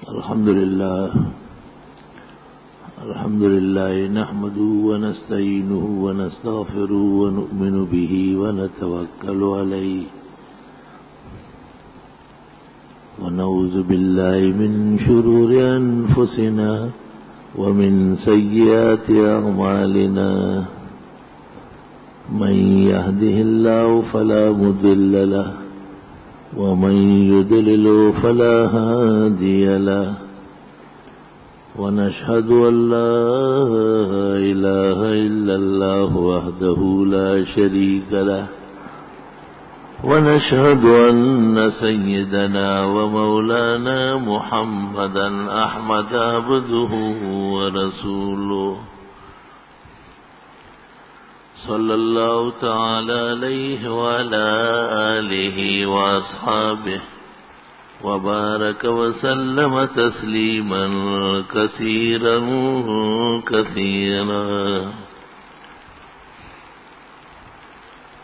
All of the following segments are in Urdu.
الحمد لله نحمده ونستعينه ونستغفره ونؤمن به ونتوكل عليه ونعوذ بالله من شرور أنفسنا ومن سيئات أعمالنا من يهده الله فلا مضل له ومن يضلل فلا هادي له ونشهد أن لا إله إلا الله وحده لا شريك له ونشهد أن سيدنا ومولانا محمدا أحمد عبده ورسوله صلى الله تعالى عليه وعلى آله وأصحابه وبارك وسلم تسليما كثيرا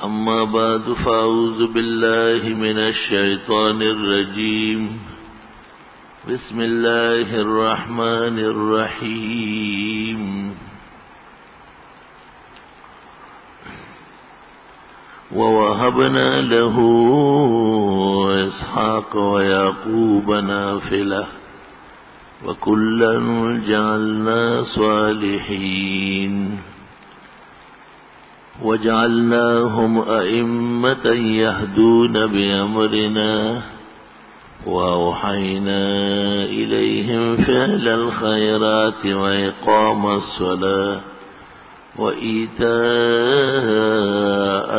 أما بعد فأعوذ بالله من الشيطان الرجيم بسم الله الرحمن الرحيم ووهبنا له إسحاق ويعقوب نافلة وكلا جعلنا صالحين وجعلناهم أئمة يهدون بأمرنا وأوحينا إليهم فعل الخيرات وإقام الصلاة وإيتاء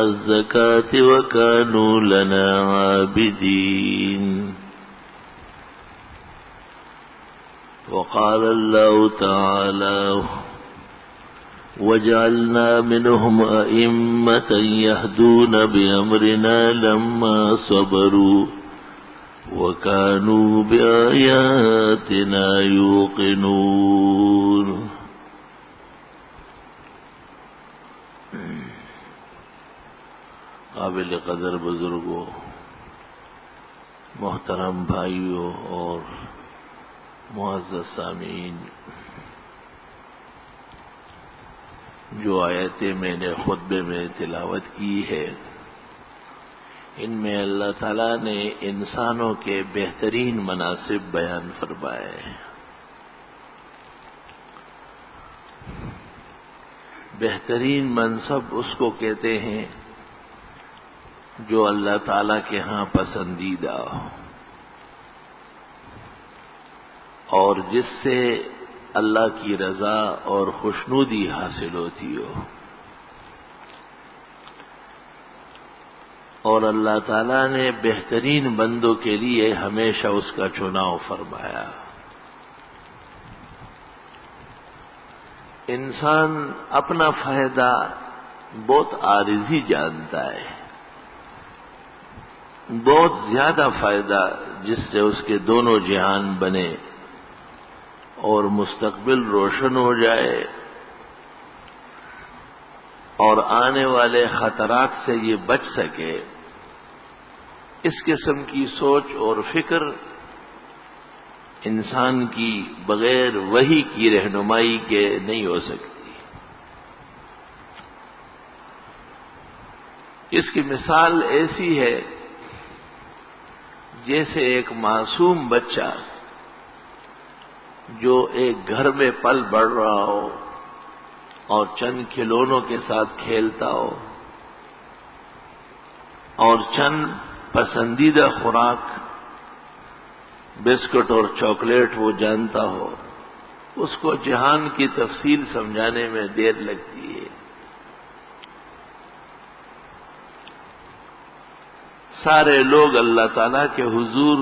الزكاة وكانوا لنا عابدين وقال الله تعالى وجعلنا منهم أئمة يهدون بأمرنا لما صبروا وكانوا بآياتنا يوقنون قابل قدر بزرگوں، محترم بھائیوں اور معزز سامعین، جو آیتیں میں نے خطبے میں تلاوت کی ہے، ان میں اللہ تعالیٰ نے انسانوں کے بہترین مناصب بیان فرمائے ہیں۔ بہترین منصب اس کو کہتے ہیں جو اللہ تعالیٰ کے ہاں پسندیدہ ہو اور جس سے اللہ کی رضا اور خوشنودی حاصل ہوتی ہو، اور اللہ تعالیٰ نے بہترین بندوں کے لیے ہمیشہ اس کا چناؤ فرمایا۔ انسان اپنا فائدہ بہت عارضی جانتا ہے، بہت زیادہ فائدہ جس سے اس کے دونوں جہان بنے اور مستقبل روشن ہو جائے اور آنے والے خطرات سے یہ بچ سکے، اس قسم کی سوچ اور فکر انسان کی بغیر وحی کی رہنمائی کے نہیں ہو سکتی۔ اس کی مثال ایسی ہے جیسے ایک معصوم بچہ جو ایک گھر میں پل بڑھ رہا ہو اور چند کھلونوں کے ساتھ کھیلتا ہو اور چند پسندیدہ خوراک بسکٹ اور چاکلیٹ وہ جانتا ہو، اس کو جہان کی تفصیل سمجھانے میں دیر لگتی ہے۔ سارے لوگ اللہ تعالیٰ کے حضور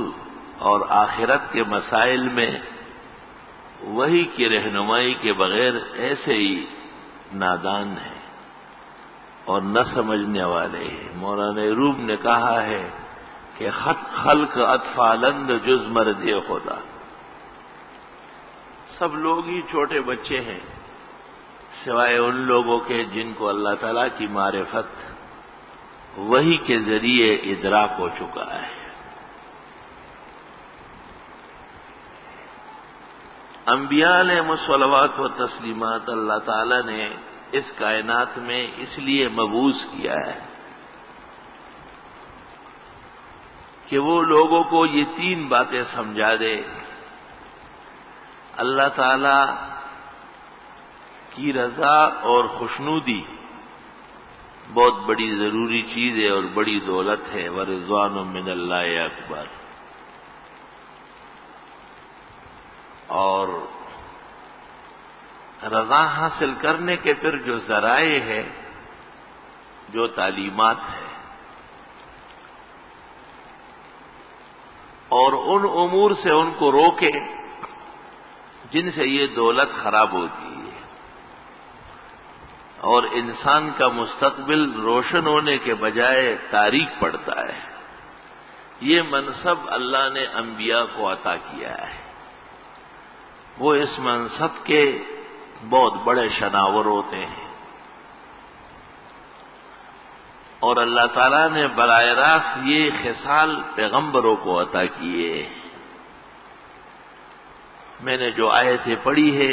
اور آخرت کے مسائل میں وحی کی رہنمائی کے بغیر ایسے ہی نادان ہیں اور نہ سمجھنے والے ہیں۔ مولانا روم نے کہا ہے کہ خلق اطفالند جز مرد خدا، سب لوگ ہی چھوٹے بچے ہیں سوائے ان لوگوں کے جن کو اللہ تعالیٰ کی معرفت وحی کے ذریعے ادراک ہو چکا ہے۔ انبیاء علیہ الصلوات و تسلیمات اللہ تعالی نے اس کائنات میں اس لیے مبعوث کیا ہے کہ وہ لوگوں کو یہ تین باتیں سمجھا دے. اللہ تعالی کی رضا اور خوشنودی بہت بڑی ضروری چیز ہے اور بڑی دولت ہے. ورضوان من اللہ اکبر. اور رضا حاصل کرنے کے پھر جو ذرائع ہے، جو تعلیمات ہے، اور ان امور سے ان کو روکے جن سے یہ دولت خراب ہوتی ہے اور انسان کا مستقبل روشن ہونے کے بجائے تاریک پڑتا ہے. یہ منصب اللہ نے انبیاء کو عطا کیا ہے. وہ اس منصب کے بہت بڑے شناور ہوتے ہیں اور اللہ تعالیٰ نے براہ راست یہ خصال پیغمبروں کو عطا کیے. میں نے جو آیتیں پڑھی ہے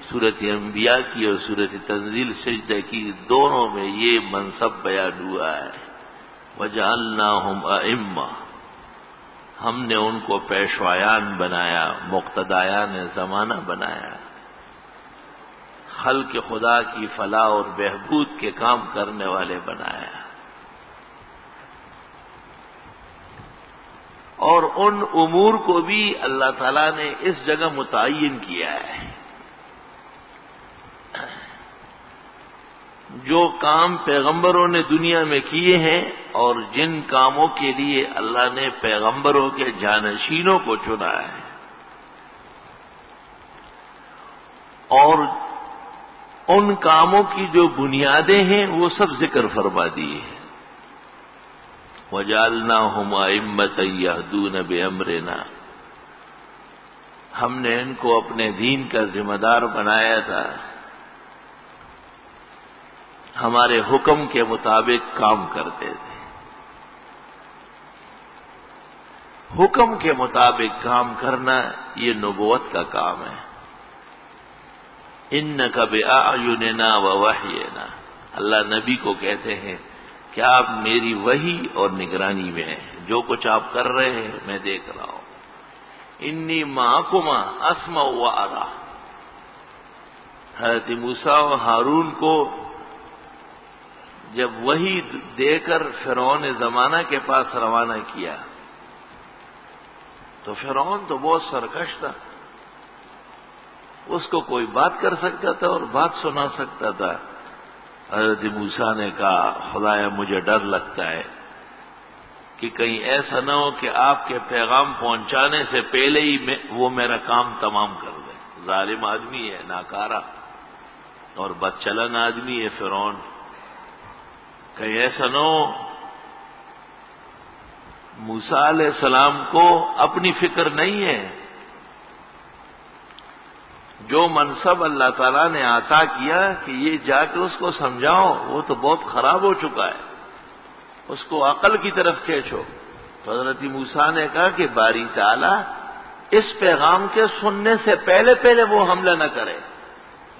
سورۃ انبیاء کی اور سورۃ تنزیل سجدہ کی، دونوں میں یہ منصب بیان ہوا ہے. وَجَعَلْنَاهُمْ أَئِمَّةً. ہم نے ان کو پیشوایان بنایا، مقتدایان زمانہ بنایا، خلق خدا کی فلاح اور بہبود کے کام کرنے والے بنایا. اور ان امور کو بھی اللہ تعالیٰ نے اس جگہ متعین کیا ہے. جو کام پیغمبروں نے دنیا میں کیے ہیں اور جن کاموں کے لیے اللہ نے پیغمبروں کے جانشینوں کو چنا ہے، اور ان کاموں کی جو بنیادیں ہیں وہ سب ذکر فرما دی ہے. وَجَعَلْنَاهُمْ أَئِمَّةً يَهْدُونَ بِأَمْرِنَا. ہم نے ان کو اپنے دین کا ذمہ دار بنایا تھا، ہمارے حکم کے مطابق کام کرتے تھے. حکم کے مطابق کام کرنا یہ نبوت کا کام ہے. اِنَّكَ بِأَعْيُنِنَا وَوَحْيِنَا. اللہ نبی کو کہتے ہیں کہ آپ میری وحی اور نگرانی میں ہیں، جو کچھ آپ کر رہے ہیں میں دیکھ رہا ہوں. انی معکما اسمع و ارا. حضرت موسیٰ و ہارون کو جب وحی دے کر فرعون زمانہ کے پاس روانہ کیا تو فرعون تو بہت سرکش تھا، اس کو کوئی بات کر سکتا تھا اور بات سنا سکتا تھا. حضرت موسیٰ نے کہا خدایا مجھے ڈر لگتا ہے کہ کہیں ایسا نہ ہو کہ آپ کے پیغام پہنچانے سے پہلے ہی وہ میرا کام تمام کر دے. ظالم آدمی ہے، ناکارہ اور بدچلن آدمی ہے فرعون. کہیں ایسا نہ ہو موسیٰ علیہ السلام کو اپنی فکر نہیں ہے، جو منصب اللہ تعالیٰ نے عطا کیا کہ یہ جا کے اس کو سمجھاؤ، وہ تو بہت خراب ہو چکا ہے، اس کو عقل کی طرف کھینچو. تو حضرت موسیٰ نے کہا کہ باری تعالیٰ اس پیغام کے سننے سے پہلے پہلے وہ حملہ نہ کرے،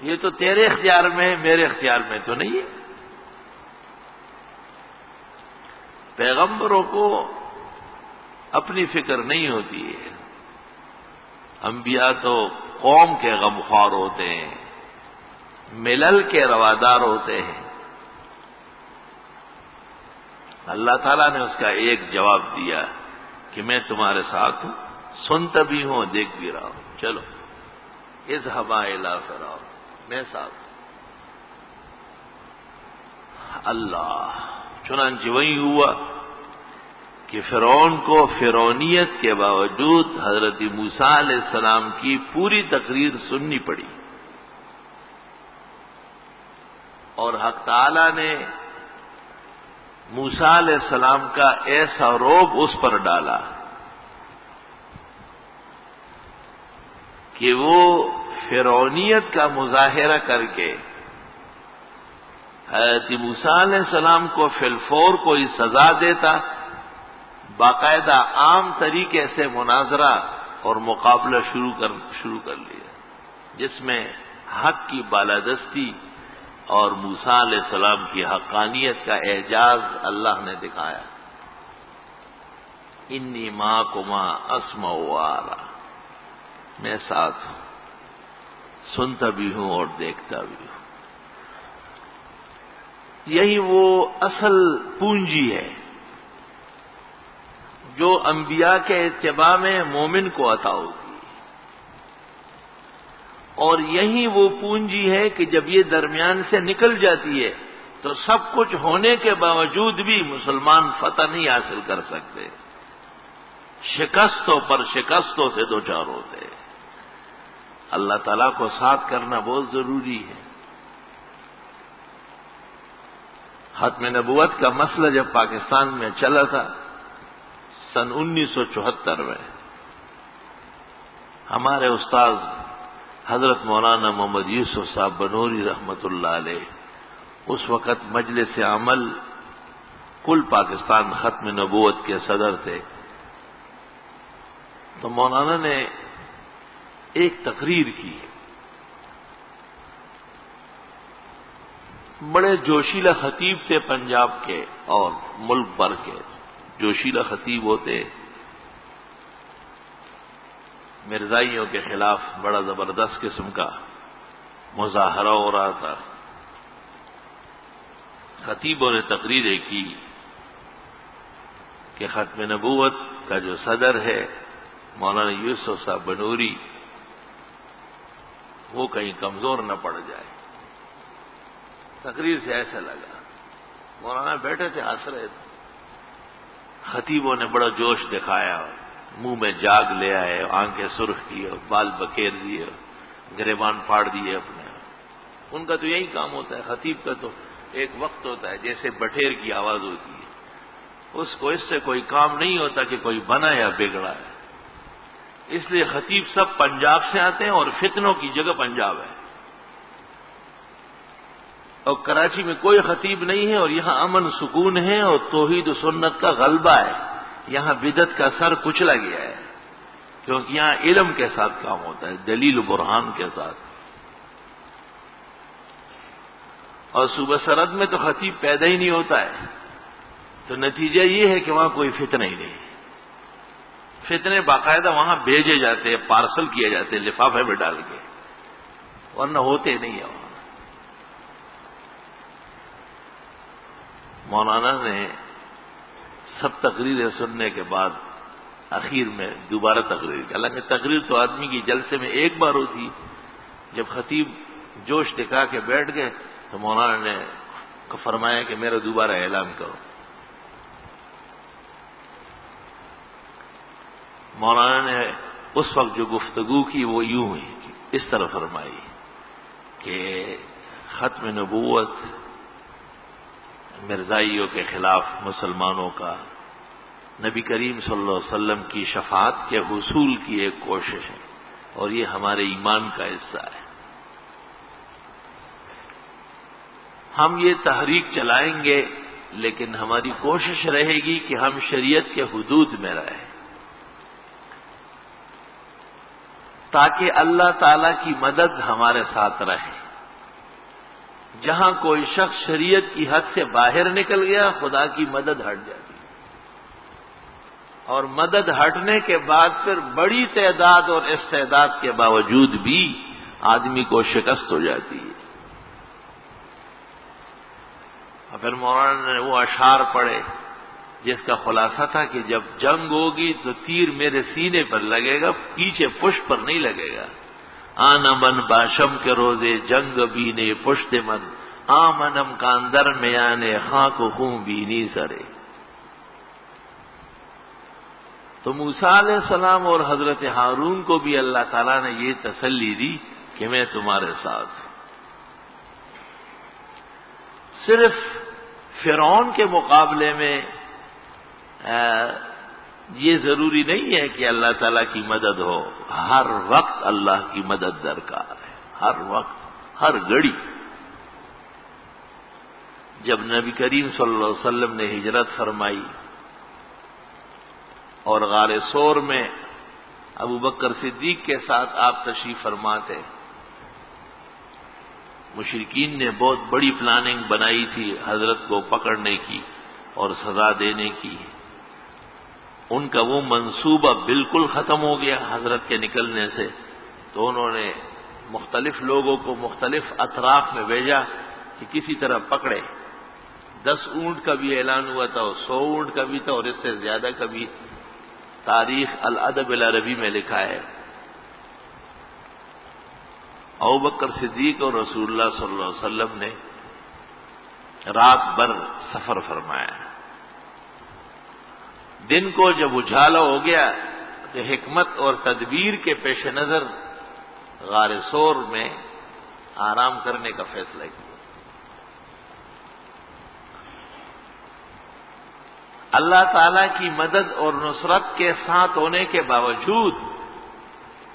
یہ تو تیرے اختیار میں ہے، میرے اختیار میں تو نہیں ہے. پیغمبروں کو اپنی فکر نہیں ہوتی ہے. انبیاء تو قوم کے غمخوار ہوتے ہیں، ملل کے روادار ہوتے ہیں. اللہ تعالیٰ نے اس کا ایک جواب دیا کہ میں تمہارے ساتھ ہوں، سنتا بھی ہوں، دیکھ بھی رہا ہوں. چلو اذهبا الی فرعون، میں ساتھ ہوں. اللہ چنانچہ وہی ہوا کہ فرعون کو فرعونیت کے باوجود حضرت موسیٰ علیہ السلام کی پوری تقریر سننی پڑی، اور حق تعالی نے موسیٰ علیہ السلام کا ایسا رعب اس پر ڈالا کہ وہ فرعونیت کا مظاہرہ کر کے حضرت موسیٰ علیہ السلام کو فی الفور کوئی سزا دیتا، باقاعدہ عام طریقے سے مناظرہ اور مقابلہ شروع کر لیا. جس میں حق کی بالادستی اور موسیٰ علیہ السلام کی حقانیت کا اعجاز اللہ نے دکھایا. انی معکما اسمع و ارى، میں ساتھ ہوں، سنتا بھی ہوں اور دیکھتا بھی ہوں. یہی وہ اصل پونجی ہے جو انبیاء کے اتباع میں مومن کو عطا ہوتی ہے، اور یہی وہ پونجی ہے کہ جب یہ درمیان سے نکل جاتی ہے تو سب کچھ ہونے کے باوجود بھی مسلمان فتح نہیں حاصل کر سکتے، شکستوں پر شکستوں سے دوچار ہوتے. اللہ تعالیٰ کو ساتھ کرنا بہت ضروری ہے. ختم نبوت کا مسئلہ جب پاکستان میں چلا تھا سن 1974 میں، ہمارے استاذ حضرت مولانا محمد یوسف صاحب بنوری رحمت اللہ علیہ اس وقت مجلس عمل کل پاکستان ختم نبوت کے صدر تھے. تو مولانا نے ایک تقریر کی، بڑے جوشیلا خطیب تھے پنجاب کے اور ملک بھر کے جوشیلا خطیب ہوتے. مرزائیوں کے خلاف بڑا زبردست قسم کا مظاہرہ ہو رہا تھا. خطیبوں نے تقریریں کی کہ ختم نبوت کا جو صدر ہے مولانا یوسف صاحب بنوری وہ کہیں کمزور نہ پڑ جائے. تقریر سے ایسا لگا، مولانا بیٹھے تھے ہنس رہے تھے. خطیبوں نے بڑا جوش دکھایا، منہ میں جاگ لے آئے، آنکھیں سرخ کی اور بال بکیر دیے، گریبان پھاڑ دیے اپنے. ان کا تو یہی کام ہوتا ہے. خطیب کا تو ایک وقت ہوتا ہے جیسے بٹیر کی آواز ہوتی ہے، اس کو اس سے کوئی کام نہیں ہوتا کہ کوئی بنا یا بگڑا ہے. اس لیے خطیب سب پنجاب سے آتے ہیں اور فتنوں کی جگہ پنجاب ہے. اور کراچی میں کوئی خطیب نہیں ہے اور یہاں امن سکون ہے اور توحید و سنت کا غلبہ ہے. یہاں بدعت کا سر کچلا گیا ہے کیونکہ یہاں علم کے ساتھ کام ہوتا ہے، دلیل و برہان کے ساتھ. اور صوبہ سرحد میں تو خطیب پیدا ہی نہیں ہوتا ہے، تو نتیجہ یہ ہے کہ وہاں کوئی فتنہ ہی نہیں. فتنے باقاعدہ وہاں بھیجے جاتے ہیں، پارسل کیے جاتے ہیں لفافے میں ڈال کے، ورنہ ہوتے نہیں ہیں وہاں. مولانا نے سب تقریریں سننے کے بعد اخیر میں دوبارہ تقریر کی. حالانکہ تقریر تو آدمی کی جلسے میں ایک بار ہوتی. جب خطیب جوش دکھا کے بیٹھ گئے تو مولانا نے فرمایا کہ میرا دوبارہ اعلان کرو. مولانا نے اس وقت جو گفتگو کی وہ یوں ہوئی، اس طرح فرمائی کہ ختم نبوت مرزائیوں کے خلاف مسلمانوں کا نبی کریم صلی اللہ علیہ وسلم کی شفاعت کے حصول کی ایک کوشش ہے اور یہ ہمارے ایمان کا حصہ ہے. ہم یہ تحریک چلائیں گے لیکن ہماری کوشش رہے گی کہ ہم شریعت کے حدود میں رہیں تاکہ اللہ تعالی کی مدد ہمارے ساتھ رہے. جہاں کوئی شخص شریعت کی حد سے باہر نکل گیا خدا کی مدد ہٹ جاتی ہے، اور مدد ہٹنے کے بعد پھر بڑی تعداد اور استعداد کے باوجود بھی آدمی کو شکست ہو جاتی ہے. اور پھر مولانا نے وہ اشعار پڑھے جس کا خلاصہ تھا کہ جب جنگ ہوگی تو تیر میرے سینے پر لگے گا، پیچھے پشت پر نہیں لگے گا. آنا من باشم کے روزے جنگ بینے پشت من، آمنم کاندر میں آنے خاک و خون بینی سرے. تو موسیٰ علیہ السلام اور حضرت ہارون کو بھی اللہ تعالیٰ نے یہ تسلی دی کہ میں تمہارے ساتھ ہوں. صرف فرعون کے مقابلے میں یہ ضروری نہیں ہے کہ اللہ تعالیٰ کی مدد ہو، ہر وقت اللہ کی مدد درکار ہے، ہر وقت، ہر گھڑی. جب نبی کریم صلی اللہ علیہ وسلم نے ہجرت فرمائی اور غار ثور میں ابو بکر صدیق کے ساتھ آپ تشریف فرما تھے، مشرکین نے بہت بڑی پلاننگ بنائی تھی حضرت کو پکڑنے کی اور سزا دینے کی، ان کا وہ منصوبہ بالکل ختم ہو گیا حضرت کے نکلنے سے. تو انہوں نے مختلف لوگوں کو مختلف اطراف میں بھیجا کہ کسی طرح پکڑے. 10 اونٹ کا بھی اعلان ہوا تھا اور 100 اونٹ کا بھی تھا اور اس سے زیادہ کا بھی. تاریخ الادب العربی میں لکھا ہے ابوبکر صدیق اور رسول اللہ صلی اللہ علیہ وسلم نے رات بھر سفر فرمایا. دن کو جب اجالا ہو گیا تو حکمت اور تدبیر کے پیش نظر غار ثور میں آرام کرنے کا فیصلہ کیا. اللہ تعالی کی مدد اور نصرت کے ساتھ ہونے کے باوجود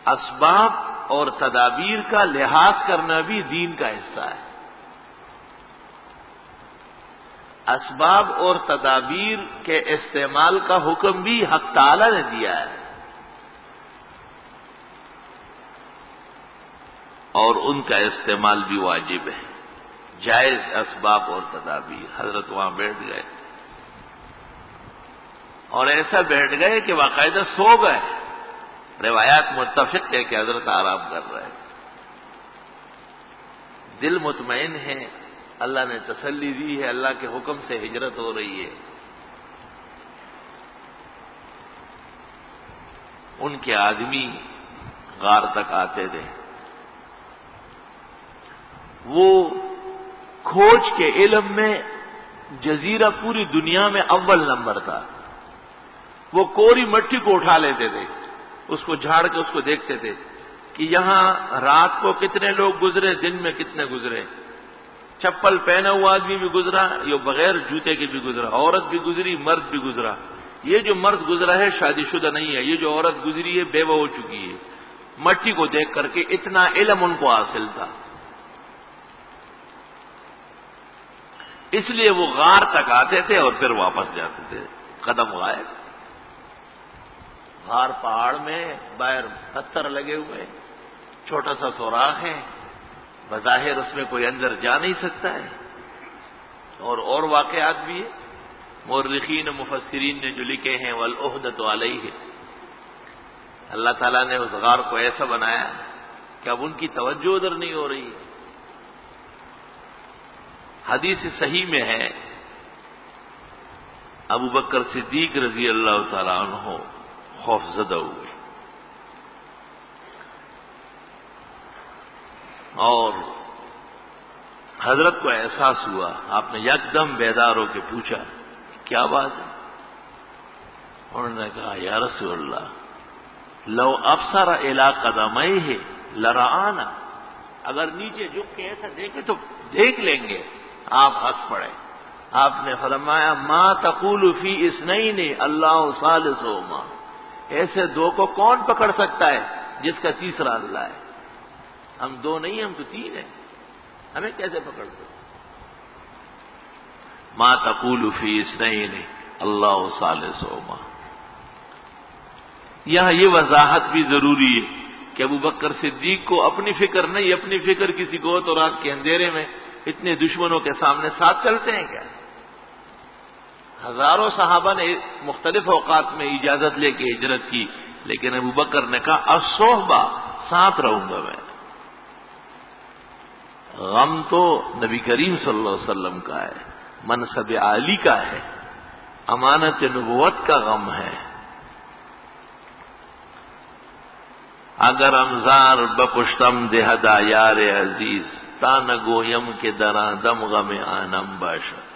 اسباب اور تدابیر کا لحاظ کرنا بھی دین کا حصہ ہے. اسباب اور تدابیر کے استعمال کا حکم بھی حق تعالی نے دیا ہے اور ان کا استعمال بھی واجب ہے. جائز اسباب اور تدابیر. حضرت وہاں بیٹھ گئے اور ایسا بیٹھ گئے کہ باقاعدہ سو گئے. روایات متفق ہے کہ حضرت آرام کر رہے. دل مطمئن ہے، اللہ نے تسلی دی ہے، اللہ کے حکم سے ہجرت ہو رہی ہے. ان کے آدمی غار تک آتے تھے. وہ کھوج کے علم میں جزیرہ پوری دنیا میں اول نمبر تھا. وہ کوری مٹی کو اٹھا لیتے تھے، اس کو جھاڑ کے اس کو دیکھتے تھے کہ یہاں رات کو کتنے لوگ گزرے، دن میں کتنے گزرے. چپل پہنا ہوا آدمی بھی گزرا، یہ بغیر جوتے کے بھی گزرا، عورت بھی گزری، مرد بھی گزرا. یہ جو مرد گزرا ہے شادی شدہ نہیں ہے، یہ جو عورت گزری ہے بیوہ ہو چکی ہے. مٹی کو دیکھ کر کے اتنا علم ان کو حاصل تھا. اس لیے وہ غار تک آتے تھے اور پھر واپس جاتے تھے. قدم غائب. غار پہاڑ میں باہر پتھر لگے ہوئے، چھوٹا سا سوراخ ہے، بظاہر اس میں کوئی اندر جا نہیں سکتا ہے. اور واقعات بھی ہیں. مورخین و مفسرین نے جو لکھے ہیں والعہدۃ علیہ، اللہ تعالیٰ نے اس غار کو ایسا بنایا کہ اب ان کی توجہ ادھر نہیں ہو رہی ہے. حدیث صحیح میں ہے ابو بکر صدیق رضی اللہ تعالیٰ عنہ خوف زدہ ہوئے اور حضرت کو احساس ہوا. آپ نے یکدم بیدار ہو کے پوچھا کیا بات ہے؟ انہوں نے کہا یا رسول اللہ لو ابصر الی قدمیہ لرآنا، اگر نیچے جھک کے ایسا دیکھے تو دیکھ لیں گے. آپ ہنس پڑے. آپ نے فرمایا ما تقول فی اثنین اللہ ثالثہما، ایسے دو کو کون پکڑ سکتا ہے جس کا تیسرا اللہ ہے؟ ہم دو نہیں، ہم تو 3 ہیں، ہمیں کیسے پکڑ سکتے؟ ما تقول فی اثنین اللہ ثالثہما. یہاں یہ وضاحت بھی ضروری ہے کہ ابو بکر صدیق کو اپنی فکر نہیں، اپنی فکر کسی کو تو رات کے اندھیرے میں اتنے دشمنوں کے سامنے ساتھ چلتے ہیں کیا؟ ہزاروں صحابہ نے مختلف اوقات میں اجازت لے کے ہجرت کی، لیکن ابو بکر نے کہا الصحبہ، ساتھ رہوں گا میں. غم تو نبی کریم صلی اللہ علیہ وسلم کا ہے، منصب عالی کا ہے، امانت نبوت کا غم ہے. اگر امزار بپشتم دہدا یار عزیز تان گویم کے دراں دم غم آنم باشد.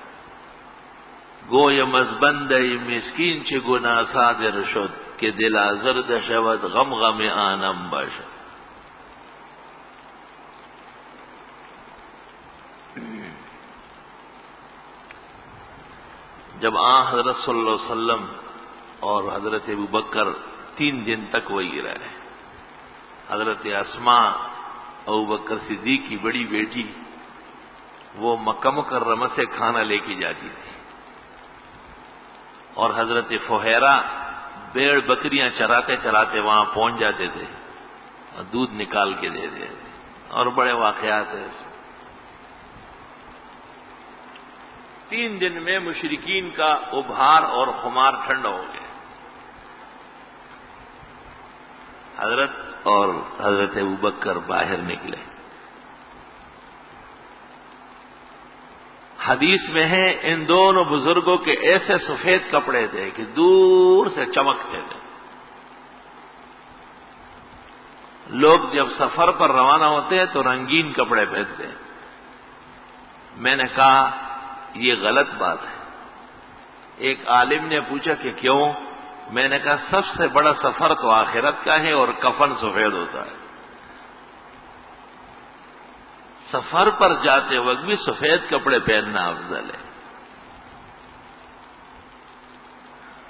گویم از بندہ مسکین چه گناه صادر شد که دل آزرد شود غم غم آنم باشد. جب حضرت صلی اللہ علیہ وسلم اور حضرت ابو بکر 3 دن تک وہی رہے. حضرت اسماء ابو بکر صدیق کی بڑی بیٹی، وہ مکہ مکرمہ سے کھانا لے کے جاتی تھی اور حضرت فہیرہ بیڑ بکریاں چراتے چراتے وہاں پہنچ جاتے تھے اور دودھ نکال کے دے دیتے. اور بڑے واقعات ہیں اس میں. 3 دن میں مشرکین کا ابھار اور خمار ٹھنڈا ہو گیا. حضرت اور حضرت ابوبکر باہر نکلے. حدیث میں ہے ان دونوں بزرگوں کے ایسے سفید کپڑے تھے کہ دور سے چمکتے تھے. لوگ جب سفر پر روانہ ہوتے ہیں تو رنگین کپڑے پہنتے ہیں. میں نے کہا یہ غلط بات ہے. ایک عالم نے پوچھا کہ کیوں؟ میں نے کہا سب سے بڑا سفر تو آخرت کا ہے اور کفن سفید ہوتا ہے. سفر پر جاتے وقت بھی سفید کپڑے پہننا افضل ہے.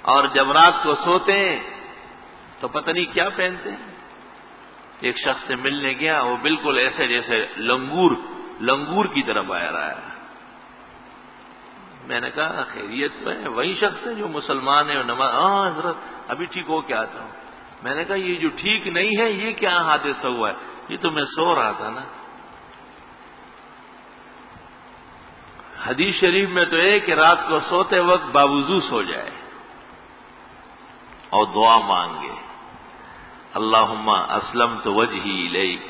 اور جب رات کو سوتے ہیں تو پتہ نہیں کیا پہنتے ہیں. ایک شخص سے ملنے گیا, وہ بالکل ایسے جیسے لنگور کی طرح باہر آیا. میں نے کہا خیریت میں وہی شخص ہے جو مسلمان ہے اور نماز. ہاں حضرت ابھی ٹھیک ہو کے آتا ہوں. میں نے کہا یہ جو ٹھیک نہیں ہے یہ کیا حادثہ ہوا ہے؟ یہ تو میں سو رہا تھا نا. حدیث شریف میں تو ہے کہ رات کو سوتے وقت باوضو سو جائے اور دعا مانگے, اللہم اسلمت وجہی الیک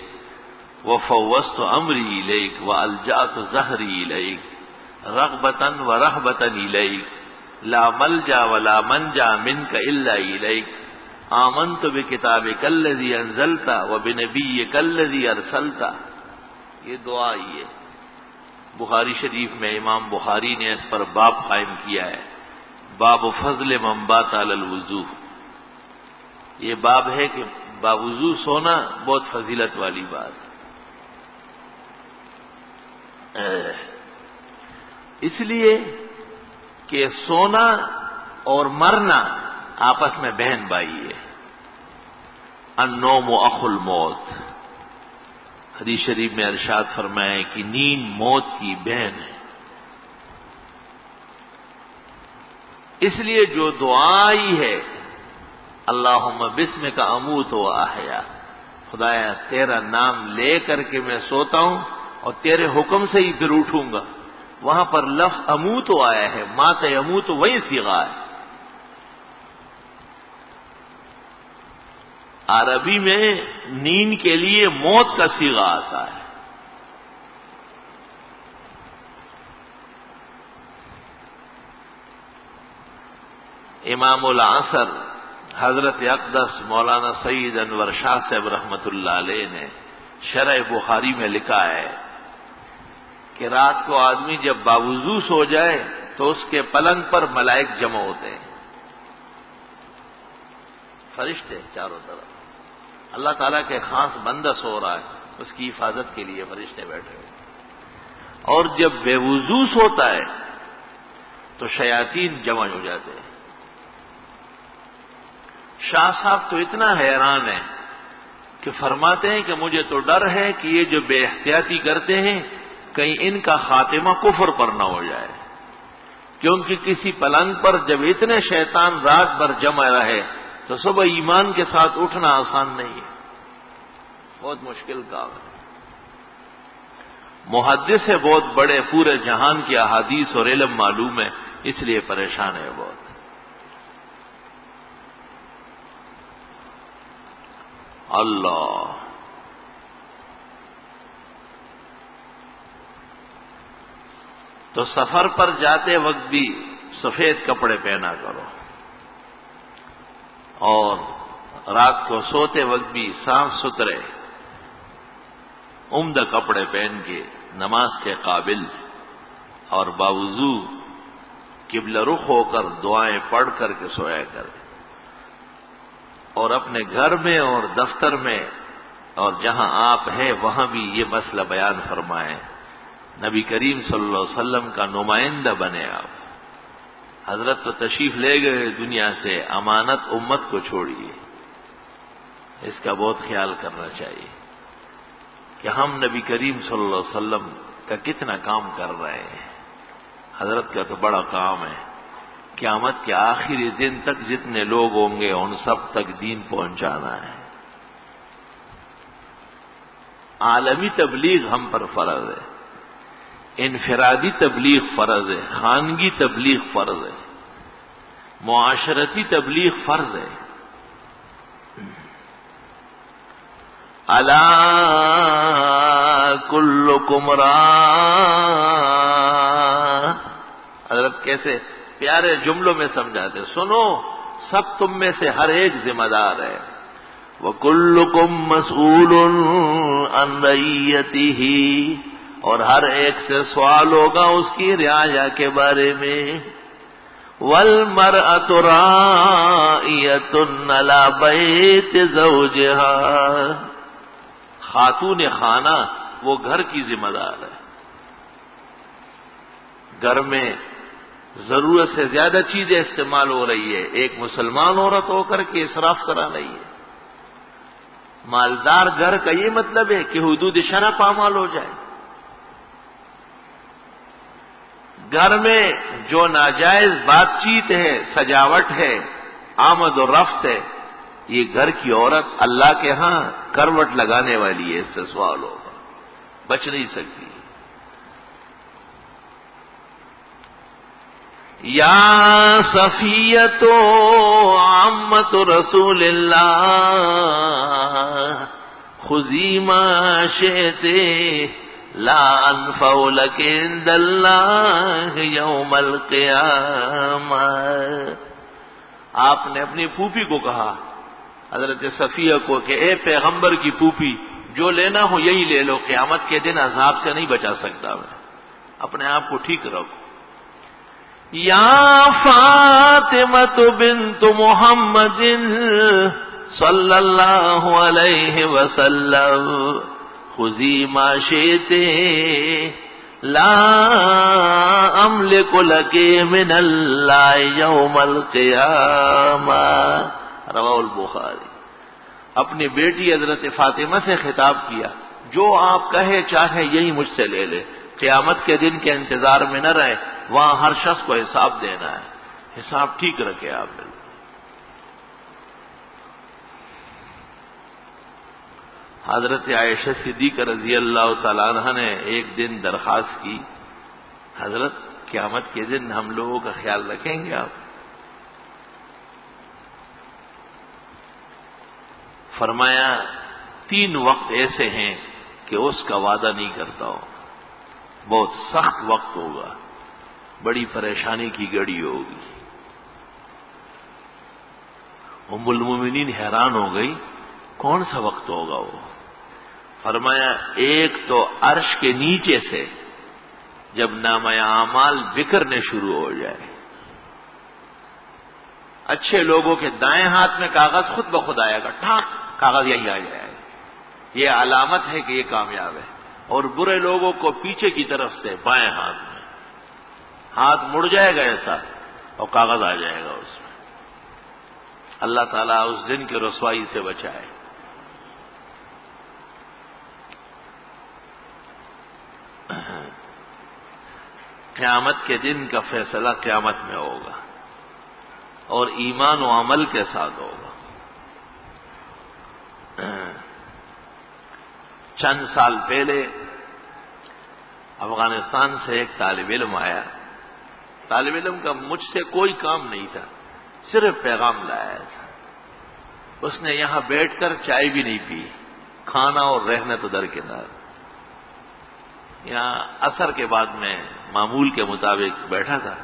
وفوضت امری الیک والجأت ظہری الیک رغبتا ورہبتا الیک لا ملجا ولا منجا منک الا الیک آمنت بکتابک الذی انزلت وبنبیک الذی ارسلت. یہ دعا ہی ہے. بخاری شریف میں امام بخاری نے اس پر باب قائم کیا ہے, باب فضل من بات علی الوضو. یہ باب ہے کہ باوضو سونا بہت فضیلت والی بات ہے. اس لیے کہ سونا اور مرنا آپس میں بہن بھائی ہے. النوم اخو الموت. حدیث شریف میں ارشاد فرمائے کہ نیند موت کی بہن ہے. اس لیے جو دعائی ہے اللہم بسمک اموت و احیا, خدایا تیرا نام لے کر کے میں سوتا ہوں اور تیرے حکم سے ہی پھر اٹھوں گا. وہاں پر لفظ اموت آیا ہے, مات یموت وہی صیغہ ہے. عربی میں نیند کے لیے موت کا صیغہ آتا ہے. امام العصر حضرت اقدس مولانا سید انور شاہ صاحب رحمت اللہ علیہ نے شرح بخاری میں لکھا ہے کہ رات کو آدمی جب باوضو سو جائے تو اس کے پلنگ پر ملائک جمع ہوتے ہیں. فرشتے چاروں طرف. اللہ تعالیٰ کے خاص بندہ سو رہا ہے, اس کی حفاظت کے لیے فرشتے بیٹھے ہوئے. اور جب بے وضو سوتا ہے تو شیاطین جمع ہو جاتے ہیں. شاہ صاحب تو اتنا حیران ہے کہ فرماتے ہیں کہ مجھے تو ڈر ہے کہ یہ جو بے احتیاطی کرتے ہیں کہیں ان کا خاتمہ کفر پر نہ ہو جائے, کیونکہ کسی پلنگ پر جب اتنے شیطان رات بھر جمع رہے تو صبح ایمان کے ساتھ اٹھنا آسان نہیں ہے, بہت مشکل کام ہے. محدث ہے بہت بڑے, پورے جہان کی احادیث اور علم معلوم ہے, اس لیے پریشان ہے بہت. اللہ تو سفر پر جاتے وقت بھی سفید کپڑے پہنا کرو, اور رات کو سوتے وقت بھی صاف ستھرے عمدہ کپڑے پہن کے نماز کے قابل اور باوضو قبلہ رخ ہو کر دعائیں پڑھ کر کے سویا کرے. اور اپنے گھر میں اور دفتر میں اور جہاں آپ ہیں وہاں بھی یہ مسئلہ بیان فرمائیں. نبی کریم صلی اللہ علیہ وسلم کا نمائندہ بنے آپ. حضرت تو تشریف لے گئے دنیا سے, امانت امت کو چھوڑیے. اس کا بہت خیال کرنا چاہیے کہ ہم نبی کریم صلی اللہ علیہ وسلم کا کتنا کام کر رہے ہیں. حضرت کا تو بڑا کام ہے. قیامت کے آخری دن تک جتنے لوگ ہوں گے ان سب تک دین پہنچانا ہے. عالمی تبلیغ ہم پر فرض ہے. انفرادی تبلیغ فرض ہے، خانگی تبلیغ فرض ہے، معاشرتی تبلیغ فرض ہے۔ الا کلکم راع، حضرت کیسے پیارے جملوں میں سمجھاتے، سنو سب تم میں سے ہر ایک ذمہ دار ہے۔ وَكُلُّكُمْ مَسْئُولٌ عَنْ رَعِيَّتِهِ، اور ہر ایک سے سوال ہوگا اس کی رعایا کے بارے میں۔ وَالْمَرْأَةُ رَاعِيَةٌ عَلَى بَيْتِ زَوْجِهَا، خاتون خانہ وہ گھر کی ذمہ دار ہے۔ گھر میں ضرورت سے زیادہ چیزیں استعمال ہو رہی ہے، ایک مسلمان عورت ہو کر کے اسراف کرا رہی ہے۔ مالدار گھر کا یہ مطلب ہے کہ حدود شرع پامال ہو جائے۔ گھر میں جو ناجائز بات چیت ہے، سجاوٹ ہے، آمد و رفت ہے، یہ گھر کی عورت اللہ کے ہاں کروٹ لگانے والی ہے، اس سے سوال ہوگا، بچ نہیں سکتی۔ یا صفیۃ عامۃ رسول اللہ خذی ما شئت لا انفع لک عند اللہ یوم القیامہ، آپ نے اپنی پھوپھی کو کہا، حضرت صفیہ کو، کہ اے پیغمبر کی پھوپھی، جو لینا ہو یہی لے لو، قیامت کے دن عذاب سے نہیں بچا سکتا میں، اپنے آپ کو ٹھیک رکھو۔ یا فاطمہ بنت محمد صلی اللہ علیہ وسلم خذی ما شئت لا املک لک من اللہ یوم القیامہ، رواہ البخاری۔ اپنی بیٹی حضرت فاطمہ سے خطاب کیا، جو آپ کہے چاہے یہی مجھ سے لے لے، قیامت کے دن کے انتظار میں نہ رہے، وہاں ہر شخص کو حساب دینا ہے، حساب ٹھیک رکھے آپ۔ حضرت عائشہ صدیقہ رضی اللہ تعالیٰ عنہ نے ایک دن درخواست کی، حضرت قیامت کے دن ہم لوگوں کا خیال رکھیں گے آپ؟ فرمایا 3 وقت ایسے ہیں کہ اس کا وعدہ نہیں کرتا ہوں، بہت سخت وقت ہوگا، بڑی پریشانی کی گھڑی ہوگی۔ ام المومنین حیران ہو گئی، کون سا وقت ہوگا وہ؟ فرمایا ایک تو عرش کے نیچے سے جب نامہ اعمال بکھرنے شروع ہو جائے، اچھے لوگوں کے دائیں ہاتھ میں کاغذ خود بخود آئے گا، ٹھاک کاغذ یہی آ جائے گا، یہ علامت ہے کہ یہ کامیاب ہے۔ اور برے لوگوں کو پیچھے کی طرف سے بائیں ہاتھ میں، ہاتھ مڑ جائے گا ایسا اور کاغذ آ جائے گا اس میں۔ اللہ تعالیٰ اس دن کی رسوائی سے بچائے۔ قیامت کے دن کا فیصلہ قیامت میں ہوگا اور ایمان و عمل کے ساتھ ہوگا۔ چند سال پہلے افغانستان سے ایک طالب علم آیا، طالب علم کا مجھ سے کوئی کام نہیں تھا، صرف پیغام لایا تھا۔ اس نے یہاں بیٹھ کر چائے بھی نہیں پی، کھانا اور رہنا تو درکنار۔ یہاں عصر کے بعد میں معمول کے مطابق بیٹھا تھا،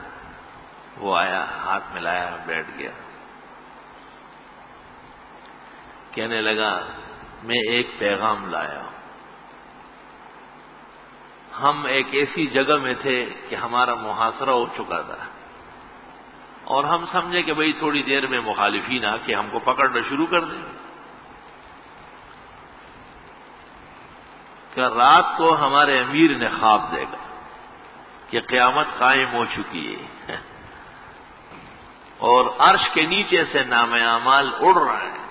وہ آیا، ہاتھ ملایا، بیٹھ گیا، کہنے لگا میں ایک پیغام لایا ہوں۔ ہم ایک ایسی جگہ میں تھے کہ ہمارا محاصرہ ہو چکا تھا، اور ہم سمجھے کہ بھئی تھوڑی دیر میں مخالفین آ کے ہم کو پکڑنا شروع کر دیں گے۔ کہ رات کو ہمارے امیر نے خواب دیکھا کہ قیامت قائم ہو چکی ہے اور عرش کے نیچے سے نام اعمال اڑ رہے ہیں،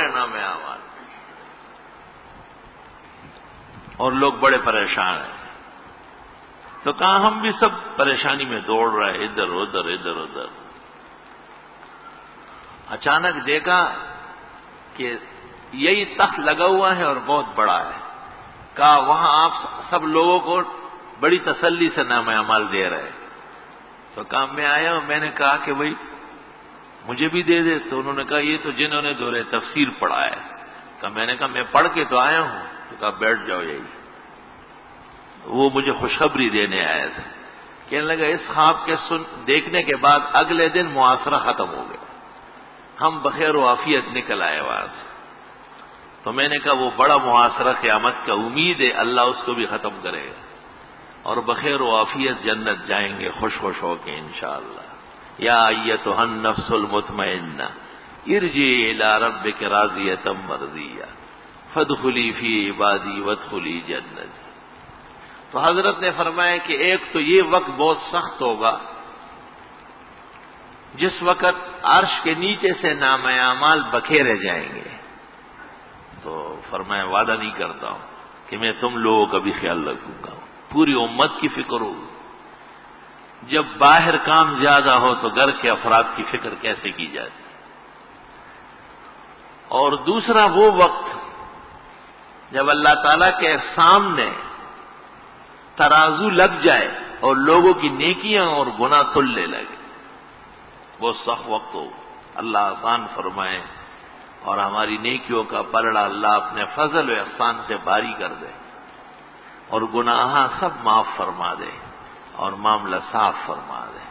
نام اعمال، اور لوگ بڑے پریشان ہیں۔ تو کہاں ہم بھی سب پریشانی میں دوڑ رہے ہیں، ادھر ادھر ادھر ادھر۔ اچانک دیکھا کہ یہی تخت لگا ہوا ہے اور بہت بڑا ہے، کہا وہاں آپ سب لوگوں کو بڑی تسلی سے نام اعمال دے رہے. تو کہا میں آیا ہوں. میں نے کہا کہ بھائی مجھے بھی دے دے. تو انہوں نے کہا یہ تو جنہوں نے دورہ تفسیر پڑھا ہے. میں نے کہا میں پڑھ کے تو آیا ہوں. تو کہا بیٹھ جاؤ. یہی وہ مجھے خوشخبری دینے آیا تھا. کہنے لگا اس خواب کے دیکھنے کے بعد اگلے دن معاشرہ ختم ہو گیا, ہم بخیر و عافیت نکل آئے وہاں سے. تو میں نے کہا وہ بڑا معاشرہ قیامت کا امید ہے, اللہ اس کو بھی ختم کرے گا اور بخیر و عافیت جنت جائیں گے خوش خوش ہو کے انشاءاللہ. یا ایتھا النفس المطمئنہ ارجعی الی ربک راضیۃ مرضیہ فادخلی فی عبادی وادخلی جنتی. تو حضرت نے فرمایا کہ ایک تو یہ وقت بہت سخت ہوگا جس وقت عرش کے نیچے سے نام اعمال بکھیرے جائیں گے. تو فرمایا وعدہ نہیں کرتا ہوں کہ میں تم لوگوں کا بھی خیال رکھوں گا. پوری امت کی فکر ہو. جب باہر کام زیادہ ہو تو گھر کے افراد کی فکر کیسے کی جاتی. اور دوسرا وہ وقت جب اللہ تعالیٰ کے سامنے ترازو لگ جائے اور لوگوں کی نیکیاں اور گناہ تلنے لگے. وہ سخت وقت ہو. اللہ آسان فرمائے اور ہماری نیکیوں کا پلڑا اللہ اپنے فضل و احسان سے باری کر دے اور گناہ سب معاف فرما دے اور معاملہ صاف فرما دے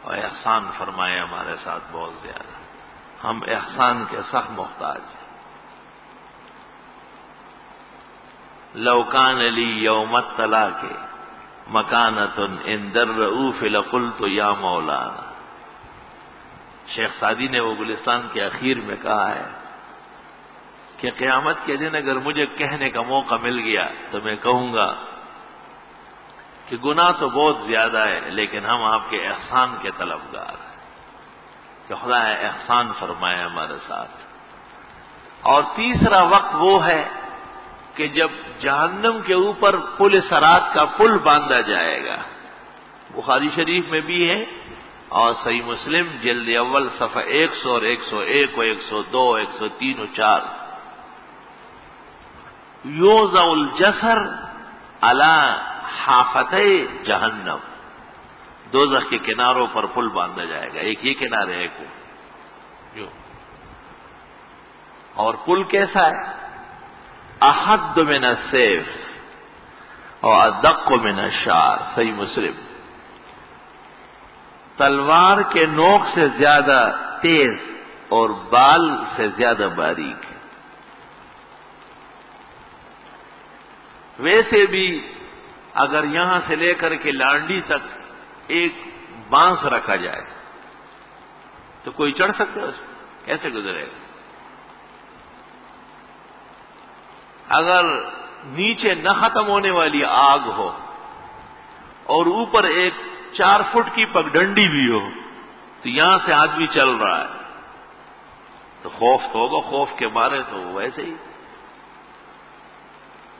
اور احسان فرمائے ہمارے ساتھ بہت زیادہ. ہم احسان کے سخت محتاج ہیں. لو کان لی یوم الطلاق مکانۃ عند الرؤوف لقلت یا مولانا. شیخ سعدی نے وہ گلستان کے اخیر میں کہا ہے کہ قیامت کے دن اگر مجھے کہنے کا موقع مل گیا تو میں کہوں گا کہ گناہ تو بہت زیادہ ہے لیکن ہم آپ کے احسان کے طلبگار ہیں کہ خدا احسان فرمائے ہمارے ساتھ. اور تیسرا وقت وہ ہے کہ جب جہنم کے اوپر پل صراط کا پل باندھا جائے گا. بخاری شریف میں بھی ہے اور صحیح مسلم جلد اول صفحہ 100 اور 101 و 102 103 و 4. یوضع الجسر علی حافتي جہنم. دوزخ کے کناروں پر پل باندھا جائے گا. ایک یہ کنارے ایک وہ. اور پل کیسا ہے؟ احد من السیف اور ادق من الشعر. صحیح مسلم. تلوار کے نوک سے زیادہ تیز اور بال سے زیادہ باریک. ویسے بھی اگر یہاں سے لے کر کے لانڈی تک ایک بانس رکھا جائے تو کوئی چڑھ سکتا ہے اس میں؟ کیسے گزرے گا؟ اگر نیچے نہ ختم ہونے والی آگ ہو اور اوپر ایک 4 فٹ کی پگڈنڈی بھی ہو تو یہاں سے آدمی چل رہا ہے تو خوف تو ہوگا. خوف کے مارے تو ویسے ہی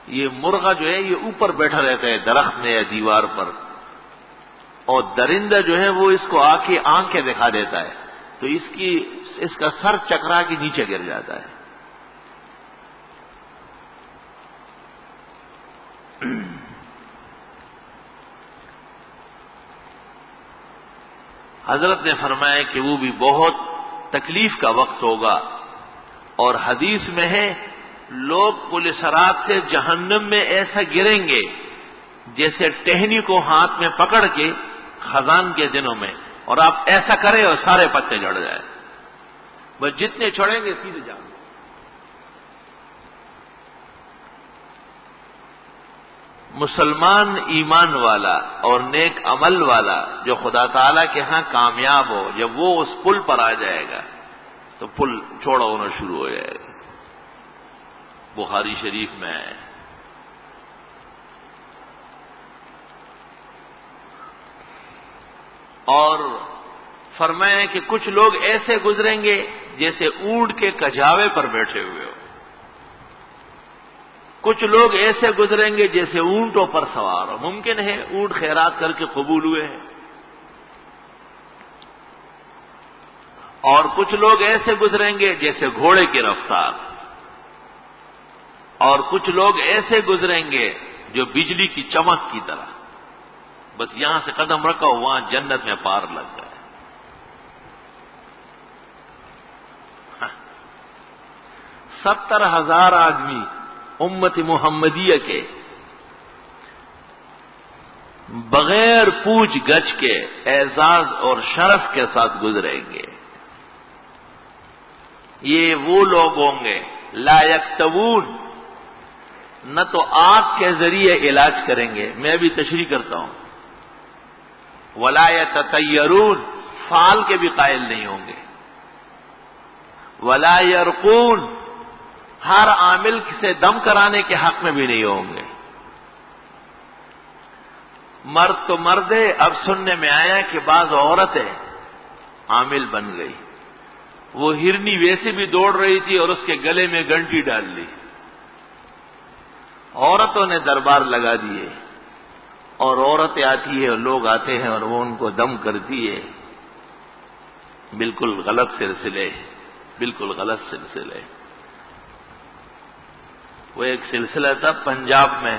یہ مرغا جو ہے یہ اوپر بیٹھا رہتا ہے درخت میں یا دیوار پر اور درندہ جو ہے وہ اس کو آ کے آنکھیں دکھا دیتا ہے تو اس کا سر چکرا کے نیچے گر جاتا ہے. حضرت نے فرمایا کہ وہ بھی بہت تکلیف کا وقت ہوگا. اور حدیث میں ہے لوگ پل صراط سے جہنم میں ایسا گریں گے جیسے ٹہنی کو ہاتھ میں پکڑ کے خزان کے دنوں میں اور آپ ایسا کریں اور سارے پتے جڑ جائیں. بس جتنے چھوڑیں گے سیدھے جائیں گے. مسلمان ایمان والا اور نیک عمل والا جو خدا تعالیٰ کے ہاں کامیاب ہو جب وہ اس پل پر آ جائے گا تو پل چھوڑا ہونا شروع ہو جائے گا. بخاری شریف میں ہے. اور فرمایا کہ کچھ لوگ ایسے گزریں گے جیسے اونٹ کے کجاوے پر بیٹھے ہوئے ہو. کچھ لوگ ایسے گزریں گے جیسے اونٹوں پر سوار ہو. ممکن ہے اونٹ خیرات کر کے قبول ہوئے ہیں. اور کچھ لوگ ایسے گزریں گے جیسے گھوڑے کی رفتار. اور کچھ لوگ ایسے گزریں گے جو بجلی کی چمک کی طرح، بس یہاں سے قدم رکھو وہاں جنت میں پار لگ گئے۔ 70,000 آدمی امت محمدیہ کے بغیر پوچھ گچھ کے اعزاز اور شرف کے ساتھ گزریں گے۔ یہ وہ لوگ ہوں گے لا یکتوون، نہ تو آگ کے ذریعے علاج کریں گے، میں بھی تشریح کرتا ہوں، ولا یتطیرون، فال کے بھی قائل نہیں ہوں گے، ولا یرقون، ہر عامل سے دم کرانے کے حق میں بھی نہیں ہوں گے۔ مرد تو مرد ہے، اب سننے میں آیا کہ بعض عورتیں عامل بن گئی، وہ ہرنی ویسے بھی دوڑ رہی تھی اور اس کے گلے میں گھنٹی ڈال لی، عورتوں نے دربار لگا دیے، اور عورتیں آتی ہے اور لوگ آتے ہیں اور وہ ان کو دم کرتی ہے۔ بالکل غلط سلسلے، بالکل غلط سلسلے۔ وہ ایک سلسلہ تھا پنجاب میں،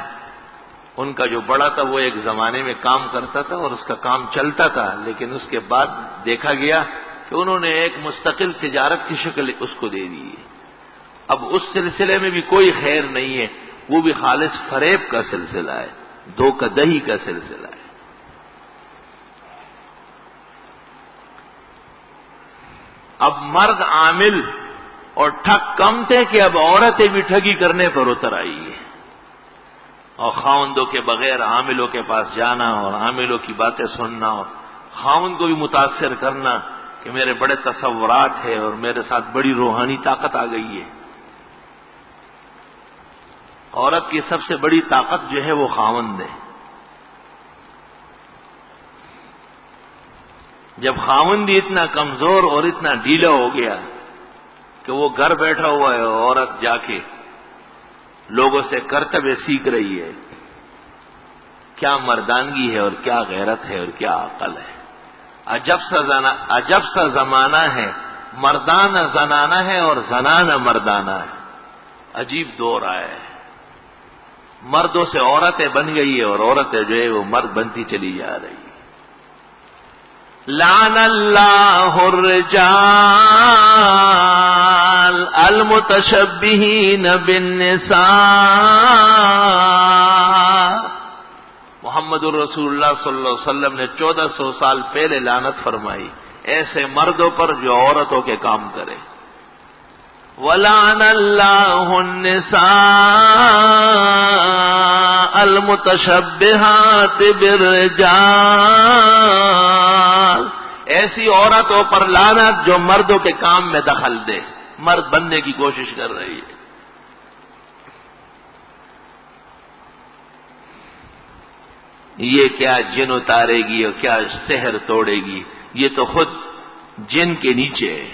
ان کا جو بڑا تھا وہ ایک زمانے میں کام کرتا تھا اور اس کا کام چلتا تھا، لیکن اس کے بعد دیکھا گیا کہ انہوں نے ایک مستقل تجارت کی شکل اس کو دے دی ہے۔ اب اس سلسلے میں بھی کوئی خیر نہیں ہے، وہ بھی خالص فریب کا سلسلہ ہے، دھوکہ دہی کا سلسلہ ہے۔ اب مرد عامل اور ٹھگ کم تھے کہ اب عورتیں بھی ٹھگی کرنے پر اتر آئی ہے، اور خاوندوں کے بغیر عاملوں کے پاس جانا اور عاملوں کی باتیں سننا اور خاوند کو بھی متاثر کرنا کہ میرے بڑے تصورات ہیں اور میرے ساتھ بڑی روحانی طاقت آ گئی ہے۔ عورت کی سب سے بڑی طاقت جو ہے وہ خاوند ہے۔ جب خاوند ہی اتنا کمزور اور اتنا ڈھیلا ہو گیا کہ وہ گھر بیٹھا ہوا ہے، عورت جا کے لوگوں سے کرتبے سیکھ رہی ہے، کیا مردانگی ہے اور کیا غیرت ہے اور کیا عقل ہے۔ عجب سا زمانہ ہے، مردانہ زنانہ ہے اور زنانہ مردانہ ہے۔ عجیب دور آیا ہے، مردوں سے عورتیں بن گئی ہے اور عورتیں جو ہے وہ مرد بنتی چلی جا رہی ہے۔ لعن اللہ الرجال المتشبہین بالنساء، محمد الرسول اللہ صلی اللہ علیہ وسلم نے 1400 سال پہلے لعنت فرمائی ایسے مردوں پر جو عورتوں کے کام کرے۔ وَلَعَنَ اللَّهُ النِّسَاءَ الْمُتَشَبِّهَاتِ بِالرِّجَالِ، ایسی عورتوں پر لعنت جو مردوں کے کام میں دخل دے، مرد بننے کی کوشش کر رہی ہے۔ یہ کیا جن اتارے گی اور کیا سحر توڑے گی، یہ تو خود جن کے نیچے ہے۔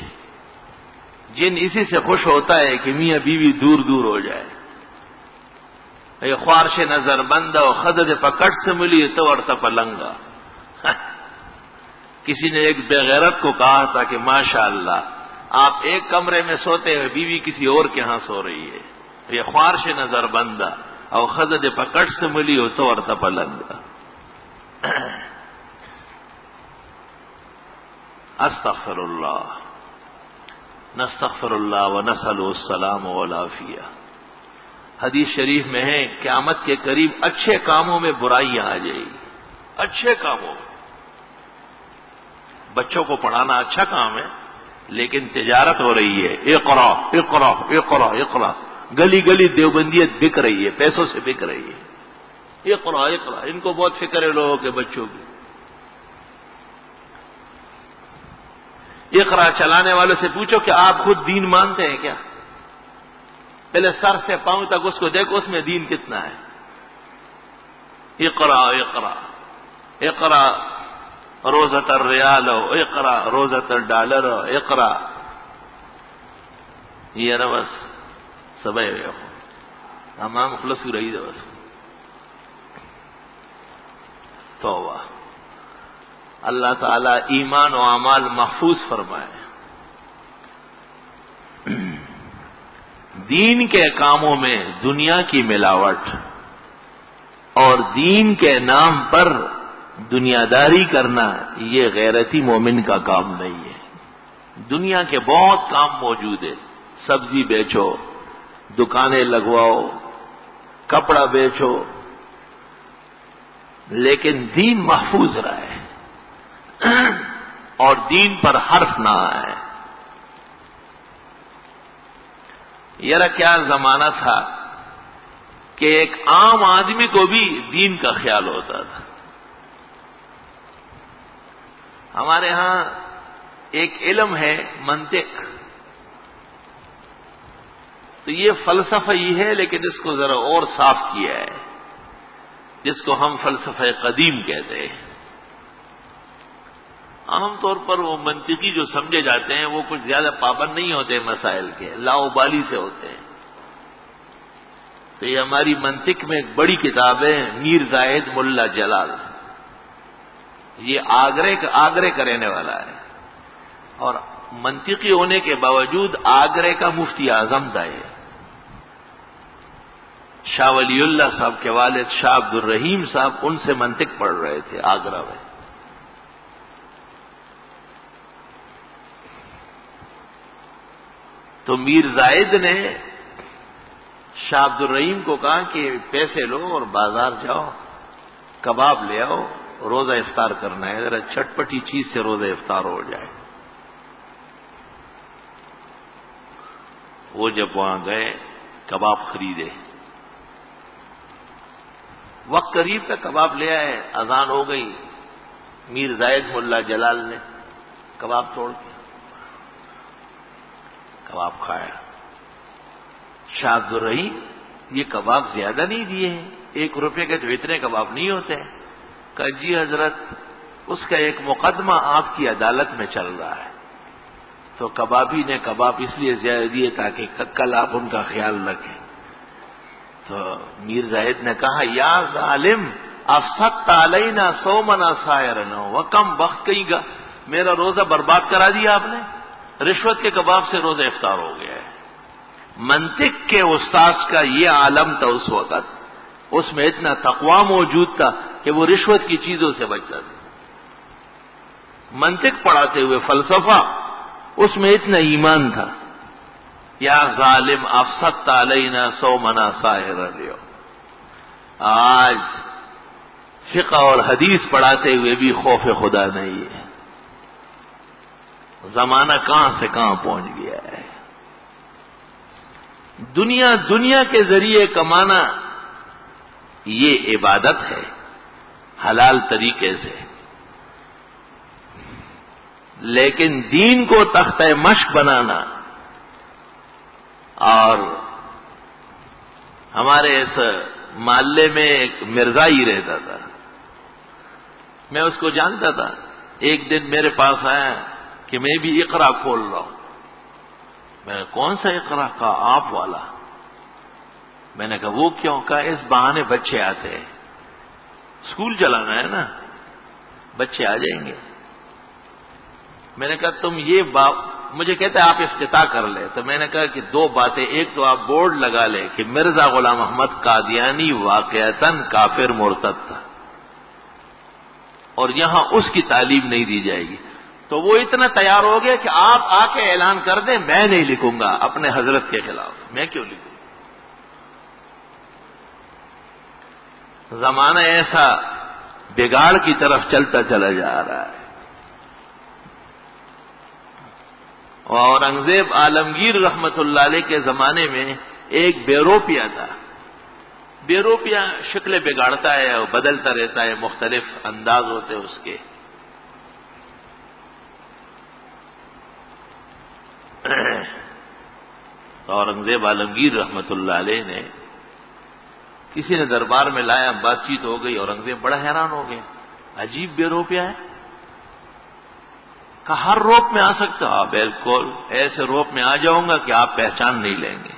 جن اسی سے خوش ہوتا ہے کہ میاں بیوی دور دور ہو جائے۔ یہ خواہش نظر بندہ و خدد پکڑ سے ملی تو ورتا پلنگا۔ کسی نے ایک بے غیرت کو کہا تھا کہ ماشاءاللہ آپ ایک کمرے میں سوتے ہوئے بیوی کسی اور کے ہاں سو رہی ہے، یہ خواہش نظر بندہ اور خدد پکڑ سے ملی ہو تو ورتا پلنگا۔ استغفر اللہ، نستغفر اللہ ونسألہ السلام والعافیہ۔ حدیث شریف میں ہے قیامت کے قریب اچھے کاموں میں برائیاں آ جائیں گی، اچھے کاموں میں۔ بچوں کو پڑھانا اچھا کام ہے، لیکن تجارت ہو رہی ہے، اقرا اقرا اقرا اقرا، گلی گلی دیوبندیت بک رہی ہے، پیسوں سے بک رہی ہے۔ اقرا اقرا، ان کو بہت فکر ہے لوگوں کے بچوں کی۔ اقرا چلانے والے سے پوچھو کہ آپ خود دین مانتے ہیں کیا؟ پہلے سر سے پاؤں تک اس کو دیکھو، اس میں دین کتنا ہے۔ اقرا اقرا اقرا روزۃ الریال ہو، اقرا روزۃ الڈالر ہو، اقرا یہ نا بس سبے تمام خلص رہی ہے بس۔ توبہ، اللہ تعالی ایمان و اعمال محفوظ فرمائے، دین کے کاموں میں دنیا کی ملاوٹ اور دین کے نام پر دنیا داری کرنا یہ غیرتی مومن کا کام نہیں ہے۔ دنیا کے بہت کام موجود ہے، سبزی بیچو، دکانیں لگواؤ، کپڑا بیچو، لیکن دین محفوظ رہے اور دین پر حرف نہ آئے۔ یار کیا زمانہ تھا کہ ایک عام آدمی کو بھی دین کا خیال ہوتا تھا۔ ہمارے ہاں ایک علم ہے منطق، تو یہ فلسفہ ہی ہے لیکن اس کو ذرا اور صاف کیا ہے، جس کو ہم فلسفہ قدیم کہتے ہیں۔ عام طور پر وہ منطقی جو سمجھے جاتے ہیں وہ کچھ زیادہ پابند نہیں ہوتے مسائل کے، لاؤبالی سے ہوتے ہیں۔ تو یہ ہماری منطق میں ایک بڑی کتاب ہے میر زاہد ملا جلال، یہ آگرے کا رہنے والا ہے اور منطقی ہونے کے باوجود آگرے کا مفتی اعظم تھا۔ یہ شاہ ولی اللہ صاحب کے والد شاہ عبد الرحیم صاحب ان سے منطق پڑھ رہے تھے آگرہ میں۔ تو میر زائد نے شاہ عبد الرحیم کو کہا کہ پیسے لو اور بازار جاؤ، کباب لے آؤ، روزہ افطار کرنا ہے، ذرا چٹپٹی چیز سے روزہ افطار ہو جائے۔ وہ جب وہاں گئے کباب خریدے، وقت قریب تک کباب لے آئے، اذان ہو گئی، میر زائد ملا جلال نے کباب توڑ دیا، کباب کھایا۔ شاہ عبد الرحیم یہ کباب زیادہ نہیں دیے ہیں، 1 روپے کے تو اتنے کباب نہیں ہوتے ہیں۔ کہا جی حضرت اس کا ایک مقدمہ آپ کی عدالت میں چل رہا ہے، تو کبابی نے کباب اس لیے زیادہ دیے تاکہ کل آپ ان کا خیال رکھیں۔ تو میر زاہد نے کہا یا ظالم افسدت علینا صومنا سائرنا، وکم وقت کہیں گا میرا روزہ برباد کرا دیا آپ نے، رشوت کے کباب سے روزہ افطار ہو گیا ہے۔ منطق کے استاذ کا یہ عالم تھا اس وقت، اس میں اتنا تقوی موجود تھا کہ وہ رشوت کی چیزوں سے بچتا تھا۔ منطق پڑھاتے ہوئے فلسفہ، اس میں اتنا ایمان تھا۔ یا ظالم افسدت علینا صومنا سائر اليوم۔ آج فقہ اور حدیث پڑھاتے ہوئے بھی خوف خدا نہیں ہے۔ زمانہ کہاں سے کہاں پہنچ گیا ہے۔ دنیا کے ذریعے کمانا یہ عبادت ہے حلال طریقے سے، لیکن دین کو تختہ مشق بنانا، اور ہمارے اس محلے میں ایک مرزا ہی رہتا تھا، میں اس کو جانتا تھا۔ ایک دن میرے پاس آیا کہ میں بھی اقرا کھول رہا ہوں۔ میں نے کون سا اقرا؟ کہا آپ والا۔ میں نے کہا وہ کیوں؟ کہا اس بہانے بچے آتے ہیں، اسکول چلانا ہے نا، بچے آ جائیں گے۔ میں نے کہا تم یہ مجھے کہتے ہیں آپ افتتاح کر لے، تو میں نے کہا کہ 2 باتیں، ایک تو آپ بورڈ لگا لیں کہ مرزا غلام احمد قادیانی واقعتاً کافر مرتد تھا اور یہاں اس کی تعلیم نہیں دی جائے گی۔ تو وہ اتنا تیار ہو گیا کہ آپ آ کے اعلان کر دیں میں نہیں لکھوں گا اپنے حضرت کے خلاف، میں کیوں لکھوں؟ زمانہ ایسا بگاڑ کی طرف چلتا چلا جا رہا ہے۔ اور اورنگزیب عالمگیر رحمت اللہ علیہ کے زمانے میں ایک بیروپیہ تھا۔ بیروپیہ شکلیں بگاڑتا ہے اور بدلتا رہتا ہے، مختلف انداز ہوتے اس کے۔ اورنگزیب عالمگیر رحمت اللہ علیہ نے کسی نے دربار میں لایا، بات چیت ہو گئی، اورنگزیب بڑا حیران ہو گیا، عجیب بیروپیہ ہے، کہ ہر روپ میں آ سکتا؟ ہاں بالکل، ایسے روپ میں آ جاؤں گا کہ آپ پہچان نہیں لیں گے۔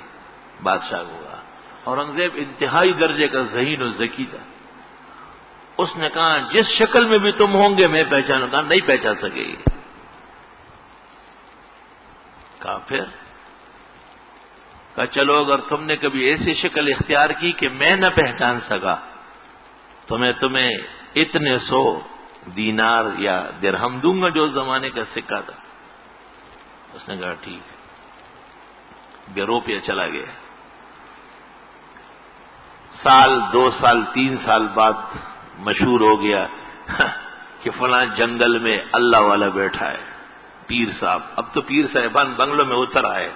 بادشاہ کو کہا، اورنگزیب انتہائی درجے کا ذہین و ذکی تھا، اس نے کہا جس شکل میں بھی تم ہوں گے میں پہچانوں گا۔ نہیں پہچان سکے گی۔ کہا پھر؟ کہا چلو اگر تم نے کبھی ایسی شکل اختیار کی کہ میں نہ پہچان سکا تو میں تمہیں اتنے 100 دینار یا درہم دوں گا جو اس زمانے کا سکہ تھا. اس نے کہا ٹھیک ہے. بے روپیہ چلا گیا. سال 2 سال 3 سال بعد مشہور ہو گیا کہ فلاں جنگل میں اللہ والا بیٹھا ہے پیر صاحب. اب تو پیر صاحبان بنگلوں میں اتر آئے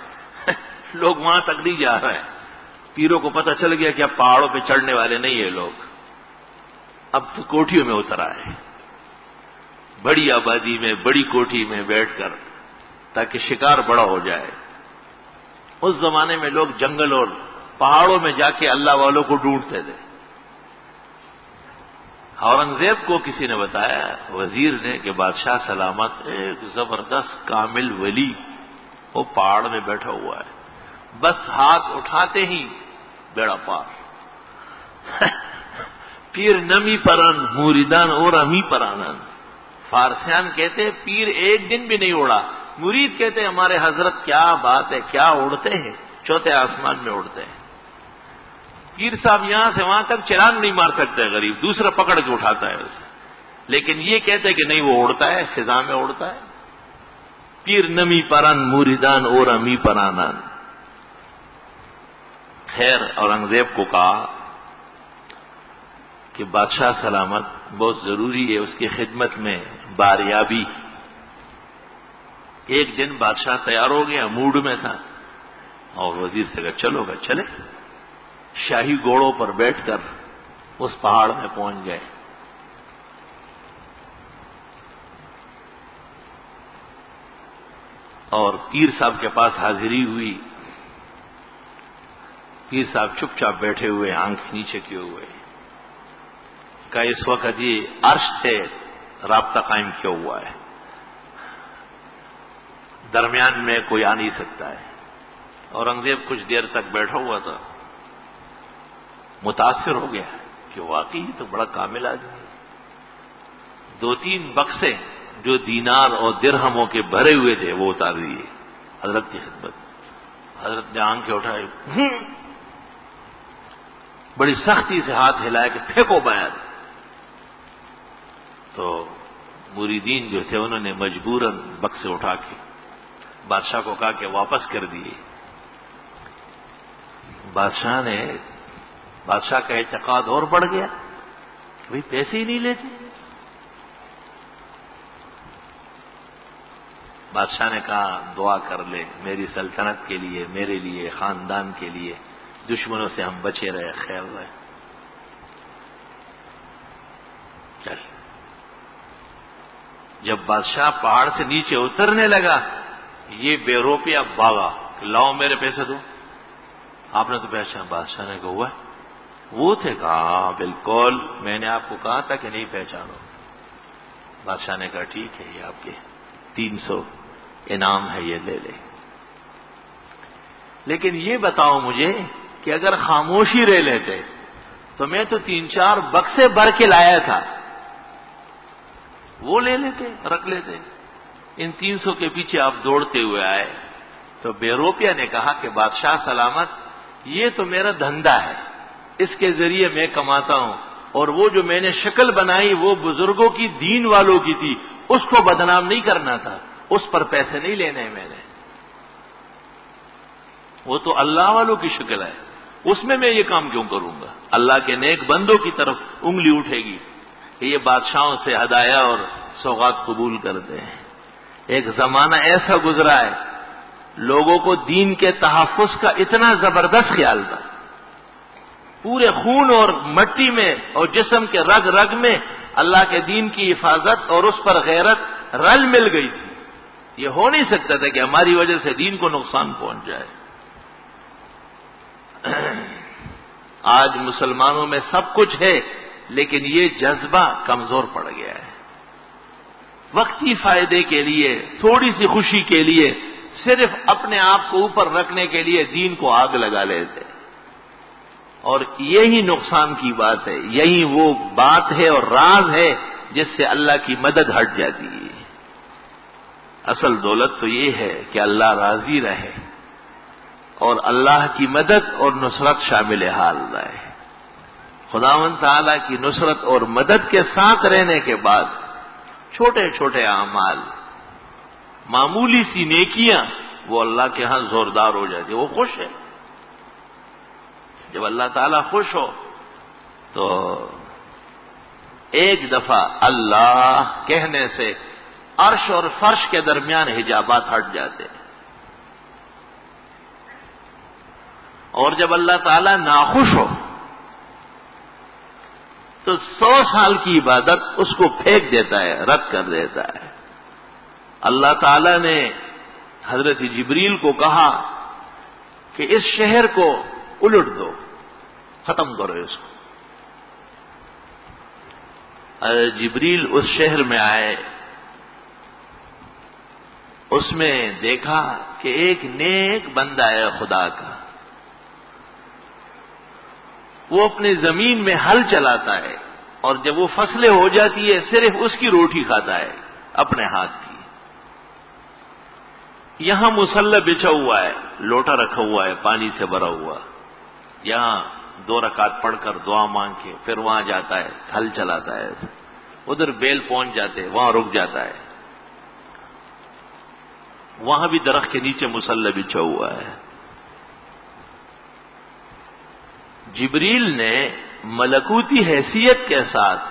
لوگ وہاں تک نہیں جا رہے ہیں. پیروں کو پتہ چل گیا کہ اب پہاڑوں پہ چڑھنے والے نہیں ہیں لوگ, اب تو کوٹھیوں میں اتر آئے, بڑی آبادی میں بڑی کوٹھی میں بیٹھ کر تاکہ شکار بڑا ہو جائے. اس زمانے میں لوگ جنگل اور پہاڑوں میں جا کے اللہ والوں کو ڈھونڈتے تھے. اورنگزیب کو کسی نے بتایا, وزیر نے, کہ بادشاہ سلامت ایک زبردست کامل ولی وہ پہاڑ میں بیٹھا ہوا ہے, بس ہاتھ اٹھاتے ہی بیڑا پار. پیر نمی پرن موریدان اور امی پرانن. فارسیان کہتے پیر ایک دن بھی نہیں اڑا, مرید کہتے ہمارے حضرت کیا بات ہے, کیا اڑتے ہیں, چوتھے آسمان میں اڑتے ہیں. پیر صاحب یہاں سے وہاں تک چلان نہیں مار سکتے غریب, دوسرا پکڑ کے اٹھاتا ہے اسے, لیکن یہ کہتے کہ نہیں وہ اڑتا ہے, خزاں میں اڑتا ہے. پیر نمی پرن موریدان اور امی پرانن. خیر اورنگزیب کو کہا کہ بادشاہ سلامت بہت ضروری ہے اس کی خدمت میں باریابی. ایک دن بادشاہ تیار ہو گیا, موڈ میں تھا, اور وزیر سے کہا چلو گا چلے. شاہی گھوڑوں پر بیٹھ کر اس پہاڑ میں پہنچ گئے. اور پیر صاحب کے پاس حاضری ہوئی. پیر صاحب چپ چاپ بیٹھے ہوئے, آنکھ نیچے کیے ہوئے. کہ اس وقت یہ عرش سے رابطہ قائم کیا ہوا ہے, درمیان میں کوئی آ نہیں سکتا ہے. اورنگزیب کچھ دیر تک بیٹھا ہوا تھا, متاثر ہو گیا کہ واقعی تو بڑا کامل آدمی ہے. 2-3 بکسے جو دینار اور درہموں کے بھرے ہوئے تھے وہ اتار دیے حضرت کی خدمت. حضرت نے آنکھیں اٹھائے, بڑی سختی سے ہاتھ ہلایا کہ پھینکو باہر. تو مریدین جو تھے انہوں نے مجبوراً بکسے اٹھا کے بادشاہ کو کہا کہ واپس کر دیے. بادشاہ کا اعتقاد اور بڑھ گیا, بھئی پیسے ہی نہیں لیتے. بادشاہ نے کہا دعا کر لے میری سلطنت کے لیے, میرے لیے, خاندان کے لیے, دشمنوں سے ہم بچے رہے, خیر رہے. چل. جب بادشاہ پہاڑ سے نیچے اترنے لگا یہ بے روپیہ بھاگا کہ لاؤ میرے پیسے دو. آپ نے تو پہچانا؟ بادشاہ نے کہا ہوا وہ تھے. کہا بالکل, میں نے آپ کو کہا تھا کہ نہیں پہچانو. بادشاہ نے کہا ٹھیک ہے یہ آپ کے 300 انعام ہے, یہ لے لے. لیکن یہ بتاؤ مجھے کہ اگر خاموشی رہ لیتے تو میں تو 3-4 بکسے بھر کے لایا تھا, وہ لے لیتے, رکھ لیتے. ان 300 کے پیچھے آپ دوڑتے ہوئے آئے. تو بے روپیہ نے کہا کہ بادشاہ سلامت یہ تو میرا دھندا ہے, اس کے ذریعے میں کماتا ہوں, اور وہ جو میں نے شکل بنائی وہ بزرگوں کی, دین والوں کی تھی, اس کو بدنام نہیں کرنا تھا, اس پر پیسے نہیں لینے میں نے. وہ تو اللہ والوں کی شکل ہے, اس میں یہ کام کیوں کروں گا؟ اللہ کے نیک بندوں کی طرف انگلی اٹھے گی کہ یہ بادشاہوں سے ہدایہ اور سوغات قبول کرتے ہیں. ایک زمانہ ایسا گزرا ہے لوگوں کو دین کے تحفظ کا اتنا زبردست خیال تھا, پورے خون اور مٹی میں اور جسم کے رگ رگ میں اللہ کے دین کی حفاظت اور اس پر غیرت رل مل گئی تھی. یہ ہو نہیں سکتا تھا کہ ہماری وجہ سے دین کو نقصان پہنچ جائے. آج مسلمانوں میں سب کچھ ہے لیکن یہ جذبہ کمزور پڑ گیا ہے. وقتی فائدے کے لیے, تھوڑی سی خوشی کے لیے, صرف اپنے آپ کو اوپر رکھنے کے لیے دین کو آگ لگا لیتے. اور یہی نقصان کی بات ہے, یہی وہ بات ہے اور راز ہے جس سے اللہ کی مدد ہٹ جاتی ہے. اصل دولت تو یہ ہے کہ اللہ راضی رہے اور اللہ کی مدد اور نصرت شامل حال رہے. خداوند تعالیٰ کی نصرت اور مدد کے ساتھ رہنے کے بعد چھوٹے چھوٹے اعمال، معمولی سی نیکیاں، وہ اللہ کے ہاں زوردار ہو جاتی. وہ خوش ہے. جب اللہ تعالیٰ خوش ہو تو ایک دفعہ اللہ کہنے سے عرش اور فرش کے درمیان حجابات ہٹ جاتے ہیں. اور جب اللہ تعالیٰ ناخوش ہو تو 100 سال کی عبادت اس کو پھینک دیتا ہے، رد کر دیتا ہے. اللہ تعالیٰ نے حضرت جبریل کو کہا کہ اس شہر کو الٹ دو، ختم کرو اس کو. جبریل اس شہر میں آئے، اس میں دیکھا کہ ایک نیک بندہ ہے خدا کا، وہ اپنی زمین میں ہل چلاتا ہے اور جب وہ فصلیں ہو جاتی ہے صرف اس کی روٹی کھاتا ہے اپنے ہاتھ کی. یہاں مصلی بچھا ہوا ہے، لوٹا رکھا ہوا ہے پانی سے بھرا ہوا، یہاں 2 رکعت پڑھ کر دعا مانگ کے پھر وہاں جاتا ہے، ہل چلاتا ہے. ادھر بیل پہنچ جاتے، وہاں رک جاتا ہے. وہاں بھی درخت کے نیچے مصلی بچھا ہوا ہے. جبریل نے ملکوتی حیثیت کے ساتھ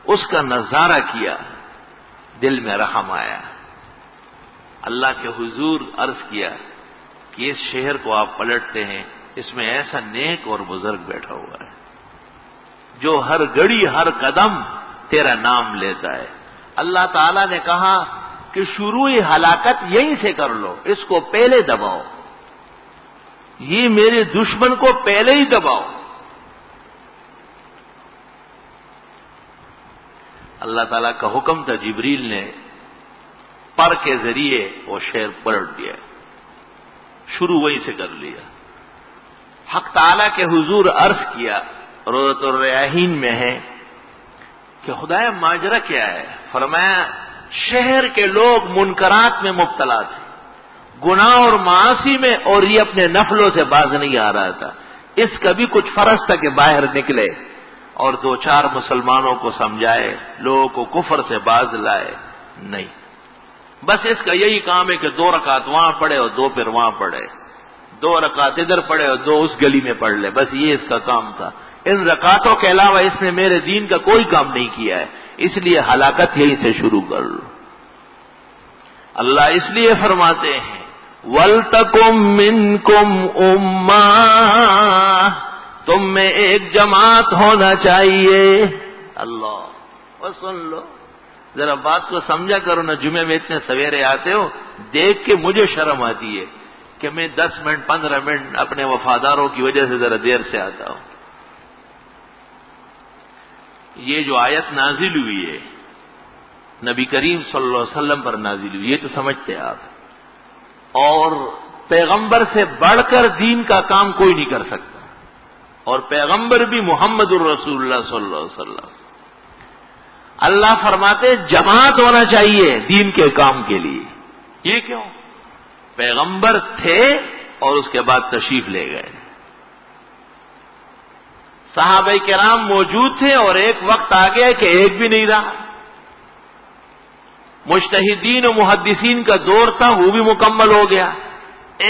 اس کا نظارہ کیا، دل میں رحم آیا. اللہ کے حضور عرض کیا کہ اس شہر کو آپ پلٹتے ہیں، اس میں ایسا نیک اور بزرگ بیٹھا ہوا ہے جو ہر گھڑی ہر قدم تیرا نام لیتا ہے. اللہ تعالیٰ نے کہا کہ شروع ہلاکت یہیں سے کر لو، اس کو پہلے دباؤ، یہ میرے دشمن کو پہلے ہی دباؤ. اللہ تعالیٰ کا حکم تھا، جبریل نے پر کے ذریعے وہ شہر پلٹ دیا، شروع وہیں سے کر لیا. حق تعالیٰ کے حضور عرض کیا، روضۃ الریاحین میں ہے کہ خدایا ماجرا کیا ہے؟ فرمایا شہر کے لوگ منکرات میں مبتلا تھے، گناہ اور معاصی میں، اور یہ اپنے نفلوں سے باز نہیں آ رہا تھا. اس کا بھی کچھ فرض تھا کہ باہر نکلے اور 2-4 مسلمانوں کو سمجھائے، لوگوں کو کفر سے باز لائے. نہیں، بس اس کا یہی کام ہے کہ 2 رکعت وہاں پڑھے اور 2 پھر وہاں پڑھے، 2 رکعت ادھر پڑھے اور 2 اس گلی میں پڑھ لے. بس یہ اس کا کام تھا. ان رکعتوں کے علاوہ اس نے میرے دین کا کوئی کام نہیں کیا ہے، اس لیے ہلاکت یہیں سے شروع کر لو. اللہ اس لیے فرماتے ہیں وَلْتَكُمْ مِنْكُمْ أُمَّةٌ، تم میں ایک جماعت ہونا چاہیے. اللہ، اور سن لو ذرا بات کو سمجھا کرو نا. جمعے میں اتنے سویرے آتے ہو، دیکھ کے مجھے شرم آتی ہے کہ میں 10 منٹ 15 منٹ اپنے وفاداروں کی وجہ سے ذرا دیر سے آتا ہوں. یہ جو آیت نازل ہوئی ہے نبی کریم صلی اللہ علیہ وسلم پر نازل ہوئی، یہ تو سمجھتے ہیں آپ. اور پیغمبر سے بڑھ کر دین کا کام کوئی نہیں کر سکتا، اور پیغمبر بھی محمد الرسول اللہ صلی اللہ علیہ وسلم. اللہ فرماتے جماعت ہونا چاہیے دین کے کام کے لیے. یہ کیوں؟ پیغمبر تھے اور اس کے بعد تشریف لے گئے، صحابہ کرام موجود تھے اور ایک وقت آ گیا کہ ایک بھی نہیں رہا. مجتہدین و محدثین کا دور تھا، وہ بھی مکمل ہو گیا.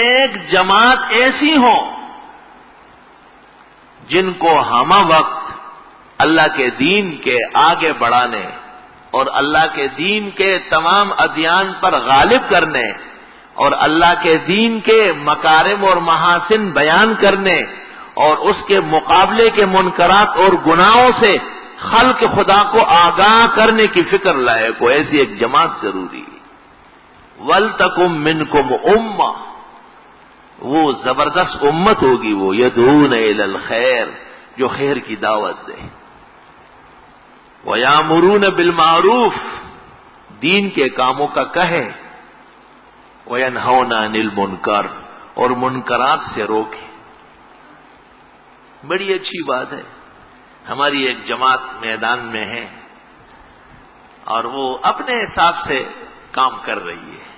ایک جماعت ایسی ہو جن کو ہمہ وقت اللہ کے دین کے آگے بڑھانے اور اللہ کے دین کے تمام ادیان پر غالب کرنے اور اللہ کے دین کے مکارم اور محاسن بیان کرنے اور اس کے مقابلے کے منکرات اور گناہوں سے خلق خدا کو آگاہ کرنے کی فکر لائے کو ایسی ایک جماعت ضروری ہے. وَلْتَكُمْ مِنْكُمْ أُمَّةٌ، وہ زبردست امت ہوگی، وہ یدعون الی الخیر، جو خیر کی دعوت دے. وَيَأْمُرُونَ بِالْمَعْرُوفِ، دین کے کاموں کا کہے. وَيَنْهَوْنَ عَنِ الْمُنْكَرِ، اور منکرات سے روکے. بڑی اچھی بات ہے. ہماری ایک جماعت میدان میں ہے اور وہ اپنے حساب سے کام کر رہی ہے.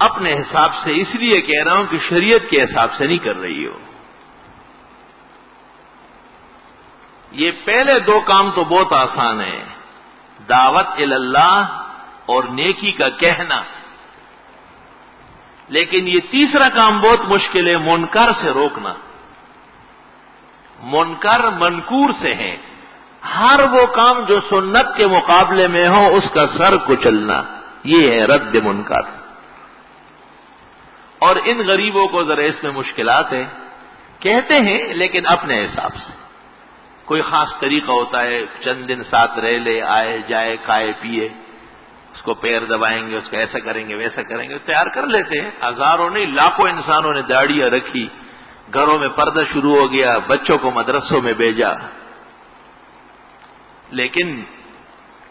اپنے حساب سے اس لیے کہہ رہا ہوں کہ شریعت کے حساب سے نہیں کر رہی ہو. یہ پہلے دو کام تو بہت آسان ہیں، دعوت اللہ اور نیکی کا کہنا، لیکن یہ تیسرا کام بہت مشکل ہے، منکر سے روکنا. منکر منکور سے ہے، ہر وہ کام جو سنت کے مقابلے میں ہو اس کا سر کچلنا، یہ ہے رد منکر. اور ان غریبوں کو ذرا اس میں مشکلات ہیں، کہتے ہیں لیکن اپنے حساب سے. کوئی خاص طریقہ ہوتا ہے، چند دن ساتھ رہ لے، آئے جائے، کھائے پیے، اس کو پیر دبائیں گے، اس کو ایسا کریں گے ویسا کریں گے، تیار کر لیتے ہیں. ہزاروں نہیں لاکھوں انسانوں نے داڑیاں رکھی، گھروں میں پردہ شروع ہو گیا، بچوں کو مدرسوں میں بھیجا، لیکن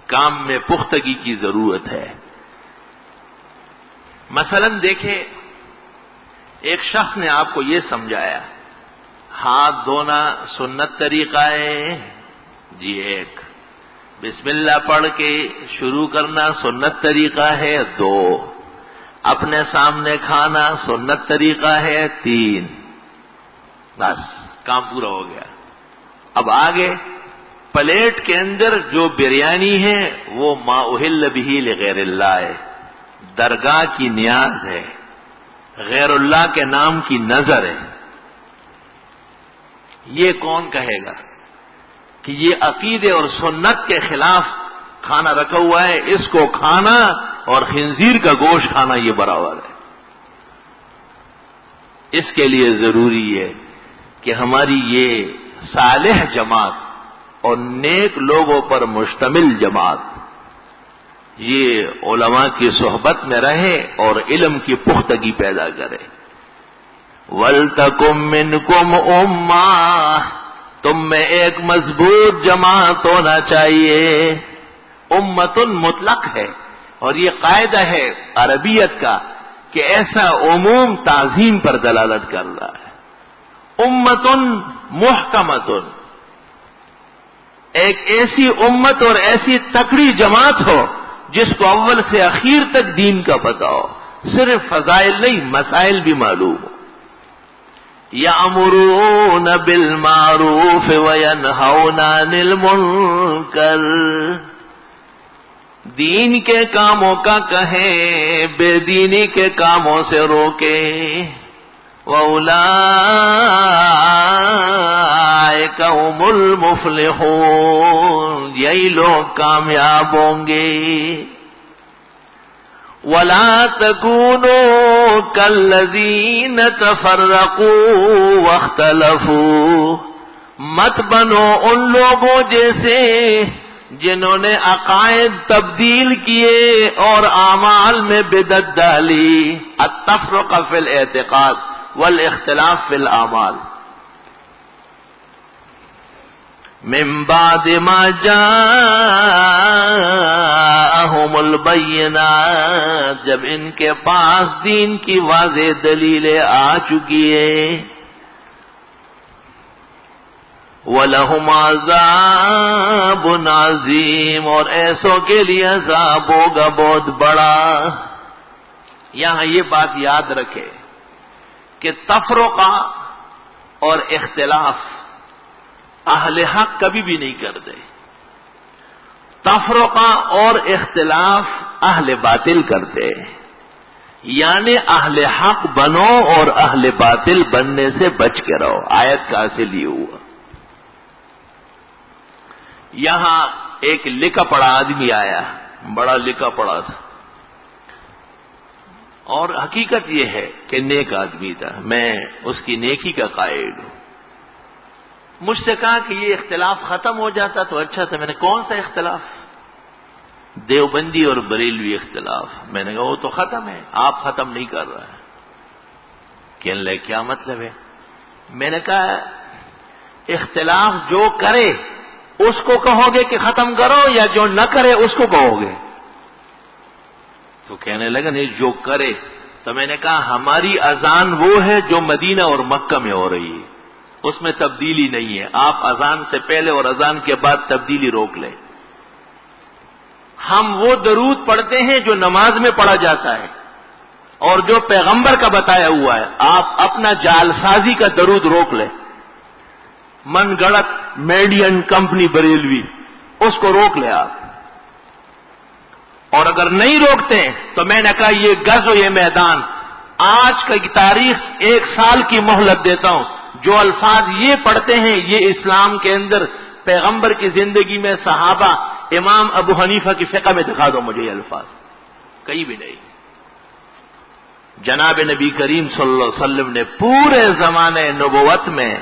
کام میں پختگی کی ضرورت ہے. مثلا دیکھیں، ایک شخص نے آپ کو یہ سمجھایا ہاتھ دھونا سنت طریقہ ہے، جی ایک، بسم اللہ پڑھ کے شروع کرنا سنت طریقہ ہے، دو، اپنے سامنے کھانا سنت طریقہ ہے، تین. بس کام پورا ہو گیا. اب آگے پلیٹ کے اندر جو بریانی ہے وہ ما اہل بہ لغیر اللہ ہے، درگاہ کی نیاز ہے، غیر اللہ کے نام کی نظر ہے. یہ کون کہے گا کہ یہ عقیدے اور سنت کے خلاف کھانا رکھا ہوا ہے، اس کو کھانا اور خنزیر کا گوشت کھانا یہ برابر ہے. اس کے لیے ضروری ہے کہ ہماری یہ صالح جماعت اور نیک لوگوں پر مشتمل جماعت یہ علماء کی صحبت میں رہے اور علم کی پختگی پیدا کرے. وَلْتَكُمْ مِنْكُمْ أُمَّةٌ، تم میں ایک مضبوط جماعت ہونا چاہیے. امتن مطلق ہے، اور یہ قاعدہ ہے عربیت کا کہ ایسا عموم تعظیم پر دلالت کر رہا ہے. امتن محکمتن، ایک ایسی امت اور ایسی تکڑی جماعت ہو جس کو اول سے اخیر تک دین کا پتہ ہو، صرف فضائل نہیں مسائل بھی معلوم ہو. یأمرون بالمعروف وینہون عن المنکر، دین کے کاموں کا کہیں، بے دینی کے کاموں سے روکے. وَأُولَئِكَ هُمُ الْمُفْلِحُونَ، یہی لوگ کامیاب ہوں گے. وَلَا تَكُونُوا كَالَّذِينَ تَفَرَّقُوا وَاخْتَلَفُوا، مت بنو ان لوگوں جیسے جنہوں نے عقائد تبدیل کیے اور اعمال میں بدعت ڈالی. التفرق فی الاعتقاد والاختلاف فی الاعمال. من بعد ما جاءہم البینات، جب ان کے پاس دین کی واضح دلیلیں آ چکی ہیں. وَلَهُمْ عَذَابٌ عَظِيمٌ، اور ایسوں کے لیے عذاب ہوگا بہت بڑا. یہاں یہ بات یاد رکھے کہ تفرقہ اور اختلاف اہل حق کبھی بھی نہیں کرتے. تفرقہ اور اختلاف اہل باطل کرتے، یعنی اہل حق بنو اور اہل باطل بننے سے بچ کے رہو. آیت کا حاصل یہ ہوا. یہاں ایک لکھا پڑا آدمی آیا، بڑا لکھا پڑا تھا، اور حقیقت یہ ہے کہ نیک آدمی تھا، میں اس کی نیکی کا قائل ہوں. مجھ سے کہا کہ یہ اختلاف ختم ہو جاتا تو اچھا تھا. میں نے کون سا اختلاف؟ دیوبندی اور بریلوی اختلاف. میں نے کہا وہ تو ختم ہے، آپ ختم نہیں کر رہا ہے. کہنے لگے کیا مطلب ہے؟ میں نے کہا اختلاف جو کرے اس کو کہو گے کہ ختم کرو، یا جو نہ کرے اس کو کہو گے؟ تو کہنے لگا نہیں جو کرے. تو میں نے کہا ہماری اذان وہ ہے جو مدینہ اور مکہ میں ہو رہی ہے، اس میں تبدیلی نہیں ہے. آپ اذان سے پہلے اور اذان کے بعد تبدیلی روک لیں. ہم وہ درود پڑھتے ہیں جو نماز میں پڑھا جاتا ہے. اور جو پیغمبر کا بتایا ہوا ہے آپ اپنا جعل سازی کا درود روک لیں. من گڑت میڈین کمپنی بریلوی اس کو روک لیں آپ. اور اگر نہیں روکتے تو میں نے کہا یہ گز و یہ میدان آج کی تاریخ 1 سال کی مہلت دیتا ہوں. جو الفاظ یہ پڑھتے ہیں یہ اسلام کے اندر پیغمبر کی زندگی میں صحابہ امام ابو حنیفہ کی فقہ میں دکھا دو مجھے یہ الفاظ کہیں بھی نہیں. جناب نبی کریم صلی اللہ علیہ وسلم نے پورے زمانے نبوت میں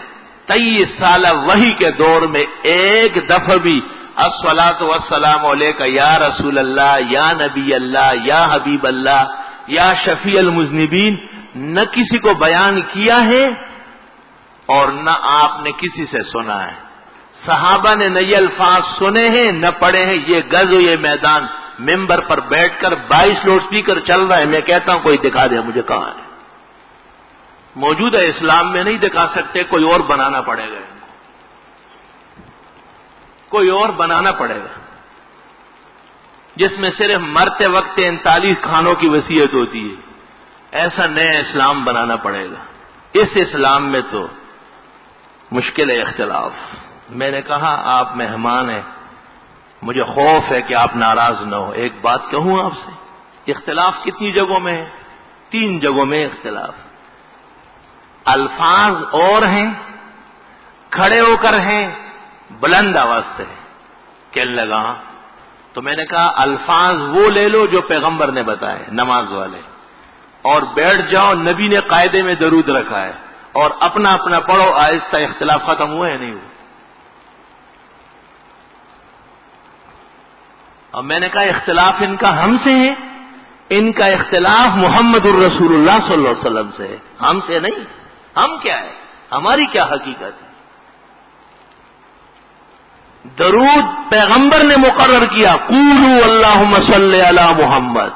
23 سالہ وحی کے دور میں ایک دفعہ بھی الصلاۃ والسلام علیک یا رسول اللہ یا نبی اللہ یا حبیب اللہ یا شفیع المذنبین نہ کسی کو بیان کیا ہے اور نہ آپ نے کسی سے سنا ہے. صحابہ نے نہ یہ الفاظ سنے ہیں نہ پڑھے ہیں. یہ گز و یہ میدان ممبر پر بیٹھ کر 22 لاؤڈ اسپیکر چل رہا ہے. میں کہتا ہوں کوئی دکھا دے مجھے کہاں ہے. موجودہ اسلام میں نہیں دکھا سکتے, کوئی اور بنانا پڑے گا, کوئی اور بنانا پڑے گا جس میں صرف مرتے وقت 39 کھانوں کی وصیت ہوتی ہے. ایسا نیا اسلام بنانا پڑے گا. اس اسلام میں تو مشکل ہے اختلاف. میں نے کہا آپ مہمان ہیں, مجھے خوف ہے کہ آپ ناراض نہ ہو. ایک بات کہوں آپ سے, اختلاف کتنی جگہوں میں ہے؟ 3 جگہوں میں اختلاف. الفاظ اور ہیں, کھڑے ہو کر ہیں, بلند آواز سے کہنے لگا. تو میں نے کہا الفاظ وہ لے لو جو پیغمبر نے بتائے نماز والے, اور بیٹھ جاؤ نبی نے قاعدے میں درود رکھا ہے, اور اپنا اپنا پڑھو. آہستہ اختلاف ختم ہوئے ہیں نہیں ہوئے؟ اور میں نے کہا اختلاف ان کا ہم سے ہے, ان کا اختلاف محمد الرسول اللہ صلی اللہ علیہ وسلم سے ہے, ہم سے نہیں. ہم کیا ہے, ہماری کیا حقیقت ہے؟ درود پیغمبر نے مقرر کیا, قولوا اللہم صلی علی محمد.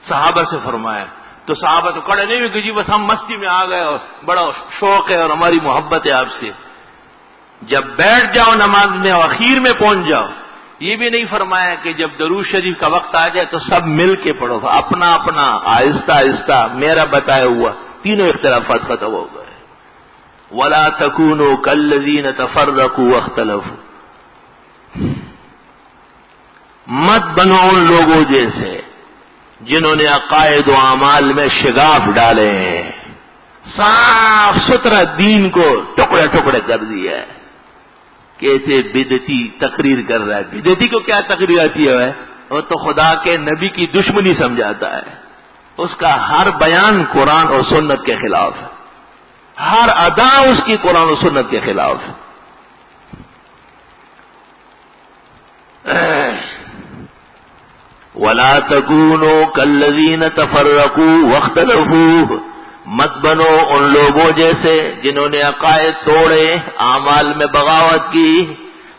صحابہ سے فرمایا تو صحابہ تو کھڑے نہیں ہوئے کہ جی بس ہم مستی میں آ گئے اور بڑا شوق ہے اور ہماری محبت ہے آپ سے. جب بیٹھ جاؤ نماز میں اور اخیر میں پہنچ جاؤ, یہ بھی نہیں فرمایا کہ جب درود شریف کا وقت آ جائے تو سب مل کے پڑھو, اپنا اپنا آہستہ آہستہ میرا بتایا ہوا. تینوں اختلافات ختم ہو گئے. وَلَا تَكُونُوا كَالَّذِينَ تَفَرَّقُوا وَاخْتَلَفُوا. مت بنو ان لوگوں جیسے جنہوں نے عقائد و اعمال میں شگاف ڈالے ہیں, صاف ستھرا دین کو ٹکڑے ٹکڑے کر دیا ہے. کیسے بدعتی تقریر کر رہا ہے. بدعتی کو کیا تقریر آتی ہے؟ وہ تو خدا کے نبی کی دشمنی سمجھاتا ہے. اس کا ہر بیان قرآن اور سنت کے خلاف ہے, ہر ادا اس کی قرآن و سنت کے خلاف ہے. وَلَا تَكُونُوا كَالَّذِينَ تَفَرَّقُوا وَاخْتَلَفُوا. مت بنو ان لوگوں جیسے جنہوں نے عقائد توڑے, اعمال میں بغاوت کی.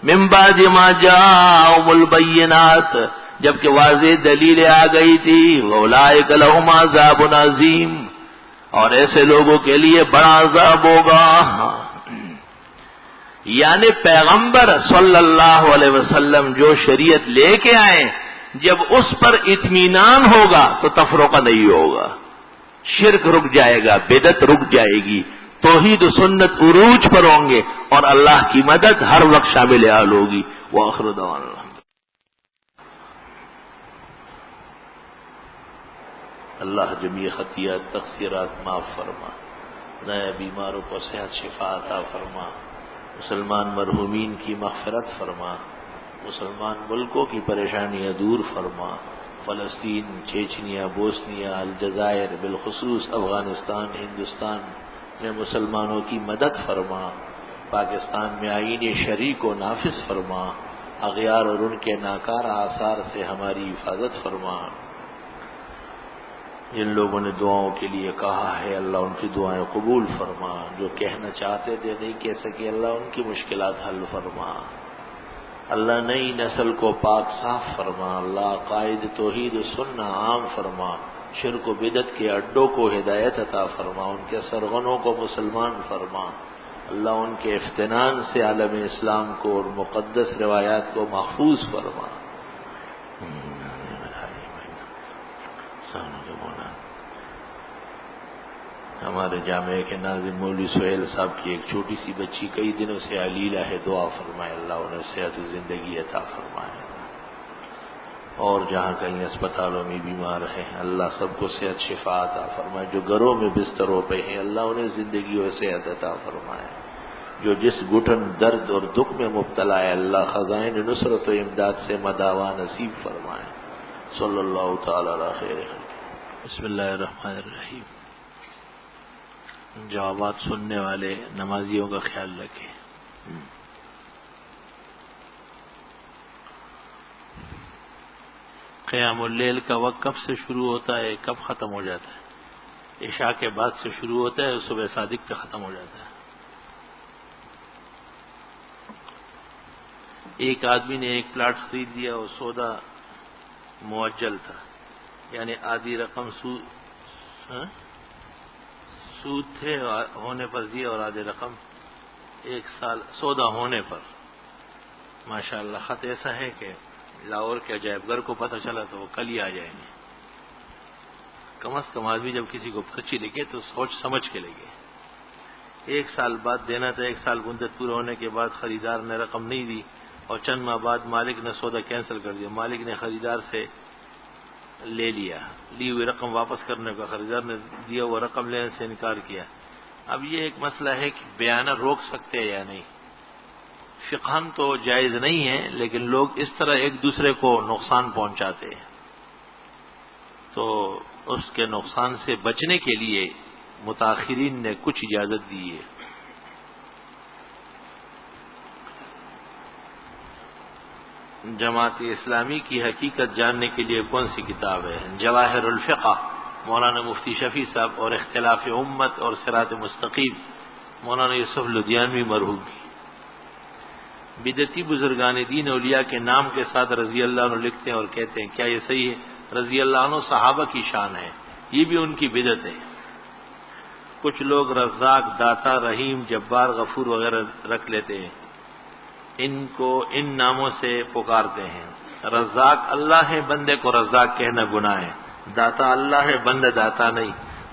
مِن بَعْدِ مَا جَاءَهُمُ الْبَيِّنَاتُ, جبکہ واضح دلیلیں آ گئی تھی. وَأُولَٰئِكَ لَهُمْ عَذَابٌ عَظِيمٌ, اور ایسے لوگوں کے لیے بڑا عذاب ہوگا. یعنی پیغمبر صلی اللہ علیہ وسلم جو شریعت لے کے آئے, جب اس پر اطمینان ہوگا تو تفرقہ نہیں ہوگا. شرک رک جائے گا, بدعت رک جائے گی, توحید و سنت عروج پر ہوں گے, اور اللہ کی مدد ہر وقت شامل حال ہوگی. وآخر دعوانا اللہ جمیع خطیات تقصیرات معاف فرما, نئے بیماروں کو صحت شفا عطا فرما, مسلمان مرحومین کی مغفرت فرما, مسلمان ملکوں کی پریشانیاں دور فرما. فلسطین, چیچنیا, بوسنیا, الجزائر, بالخصوص افغانستان, ہندوستان میں مسلمانوں کی مدد فرما. پاکستان میں آئین شرعی کو نافذ فرما. اغیار اور ان کے ناکارہ آثار سے ہماری حفاظت فرما. جن لوگوں نے دعاؤں کے لیے کہا ہے اللہ ان کی دعائیں قبول فرما. جو کہنا چاہتے تھے نہیں کہہ سکے, اللہ ان کی مشکلات حل فرما. اللہ نئی نسل کو پاک صاف فرما. اللہ قائد توحید و سنہ عام فرما. شرک و بدعت کے اڈوں کو ہدایت عطا فرما. ان کے سرغنوں کو مسلمان فرما. اللہ ان کے افتنان سے عالم اسلام کو اور مقدس روایات کو محفوظ فرما. ہمارے جامعہ کے ناظم مولوی سہیل صاحب کی ایک چھوٹی سی بچی کئی دنوں سے علیلہ ہے، دعا فرمائے اللہ انہیں صحت و زندگی عطا فرمائے، اور جہاں کہیں اسپتالوں میں بیمار ہیں اللہ سب کو صحت شفا عطا فرمائے، جو گھروں میں بستروں پہ ہیں اللہ انہیں زندگی و صحت عطا فرمائے، جو جس گھٹن درد اور دکھ میں مبتلا ہے اللہ خزائن نصرت و امداد سے مداوا نصیب فرمائے۔ صلی اللہ تعالی علی خیر خلق۔ بسم اللہ الرحمن الرحیم۔ جوابات سننے والے نمازیوں کا خیال رکھیں۔ قیام اللیل کا وقت کب سے شروع ہوتا ہے، کب ختم ہو جاتا ہے؟ عشاء کے بعد سے شروع ہوتا ہے اور صبح صادق پہ ختم ہو جاتا ہے۔ ایک آدمی نے ایک پلاٹ خرید لیا اور سودا معجل تھا، یعنی آدھی رقم سود تھے ہونے پر دیا اور آدھی رقم ایک سال سودا ہونے پر۔ ماشاءاللہ خط ایسا ہے کہ لاہور کے عجائب گھر کو پتہ چلا تو وہ کل ہی آ جائیں گے۔ کم از کم آدمی جب کسی کو پرچی لکھے تو سوچ سمجھ کے لگے۔ ایک سال بعد دینا تھا، ایک سال مدت پورا ہونے کے بعد خریدار نے رقم نہیں دی اور چند ماہ بعد مالک نے سودا کینسل کر دیا، مالک نے خریدار سے لے لیا، لی ہوئی رقم واپس کرنے کا، خریدار نے دیا وہ رقم لینے سے انکار کیا۔ اب یہ ایک مسئلہ ہے کہ بیانہ روک سکتے ہیں یا نہیں۔ فقہاً تو جائز نہیں ہے، لیکن لوگ اس طرح ایک دوسرے کو نقصان پہنچاتے ہیں، تو اس کے نقصان سے بچنے کے لیے متاخرین نے کچھ اجازت دی ہے۔ جماعت اسلامی کی حقیقت جاننے کے لیے کون سی کتاب ہے؟ جواہر الفقہ مولانا مفتی شفیع صاحب، اور اختلاف امت اور صراط مستقیم مولانا یوسف لدھیانوی مرحوم کی۔ بدعتی بزرگان دین اولیاء کے نام کے ساتھ رضی اللہ عنہ لکھتے ہیں اور کہتے ہیں، کیا یہ صحیح ہے؟ رضی اللہ عنہ صحابہ کی شان ہے، یہ بھی ان کی بدعت ہے۔ کچھ لوگ رزاق، داتا، رحیم، جبار، غفور وغیرہ رکھ لیتے ہیں، ان کو ان ناموں سے پکارتے ہیں۔ رزاق اللہ ہے، بندے کو رزاق کہنا گناہ ہے۔ داتا اللہ ہے، بندہ داتا نہیں،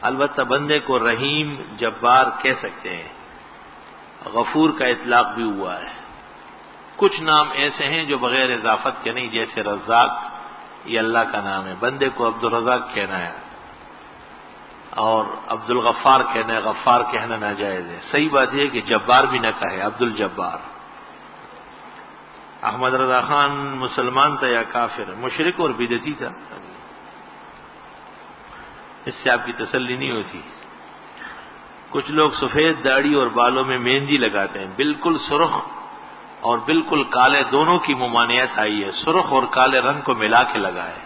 البتہ بندے کو رحیم، جبار کہہ سکتے ہیں۔ غفور کا اطلاق بھی ہوا ہے۔ کچھ نام ایسے ہیں جو بغیر اضافت کے نہیں، جیسے رزاق یہ اللہ کا نام ہے، بندے کو عبد الرزاق کہنا ہے اور عبد الغفار کہنا ہے، غفار کہنا ناجائز ہے۔ صحیح بات یہ ہے کہ جبار بھی نہ کہے، عبد الجبار۔ احمد رضا خان مسلمان تھا یا کافر؟ مشرک اور بدعتی تھا، اس سے آپ کی تسلی نہیں ہوتی۔ کچھ لوگ سفید داڑھی اور بالوں میں مہندی لگاتے ہیں، بالکل سرخ اور بالکل کالے دونوں کی ممانعت آئی ہے، سرخ اور کالے رنگ کو ملا کے لگائے۔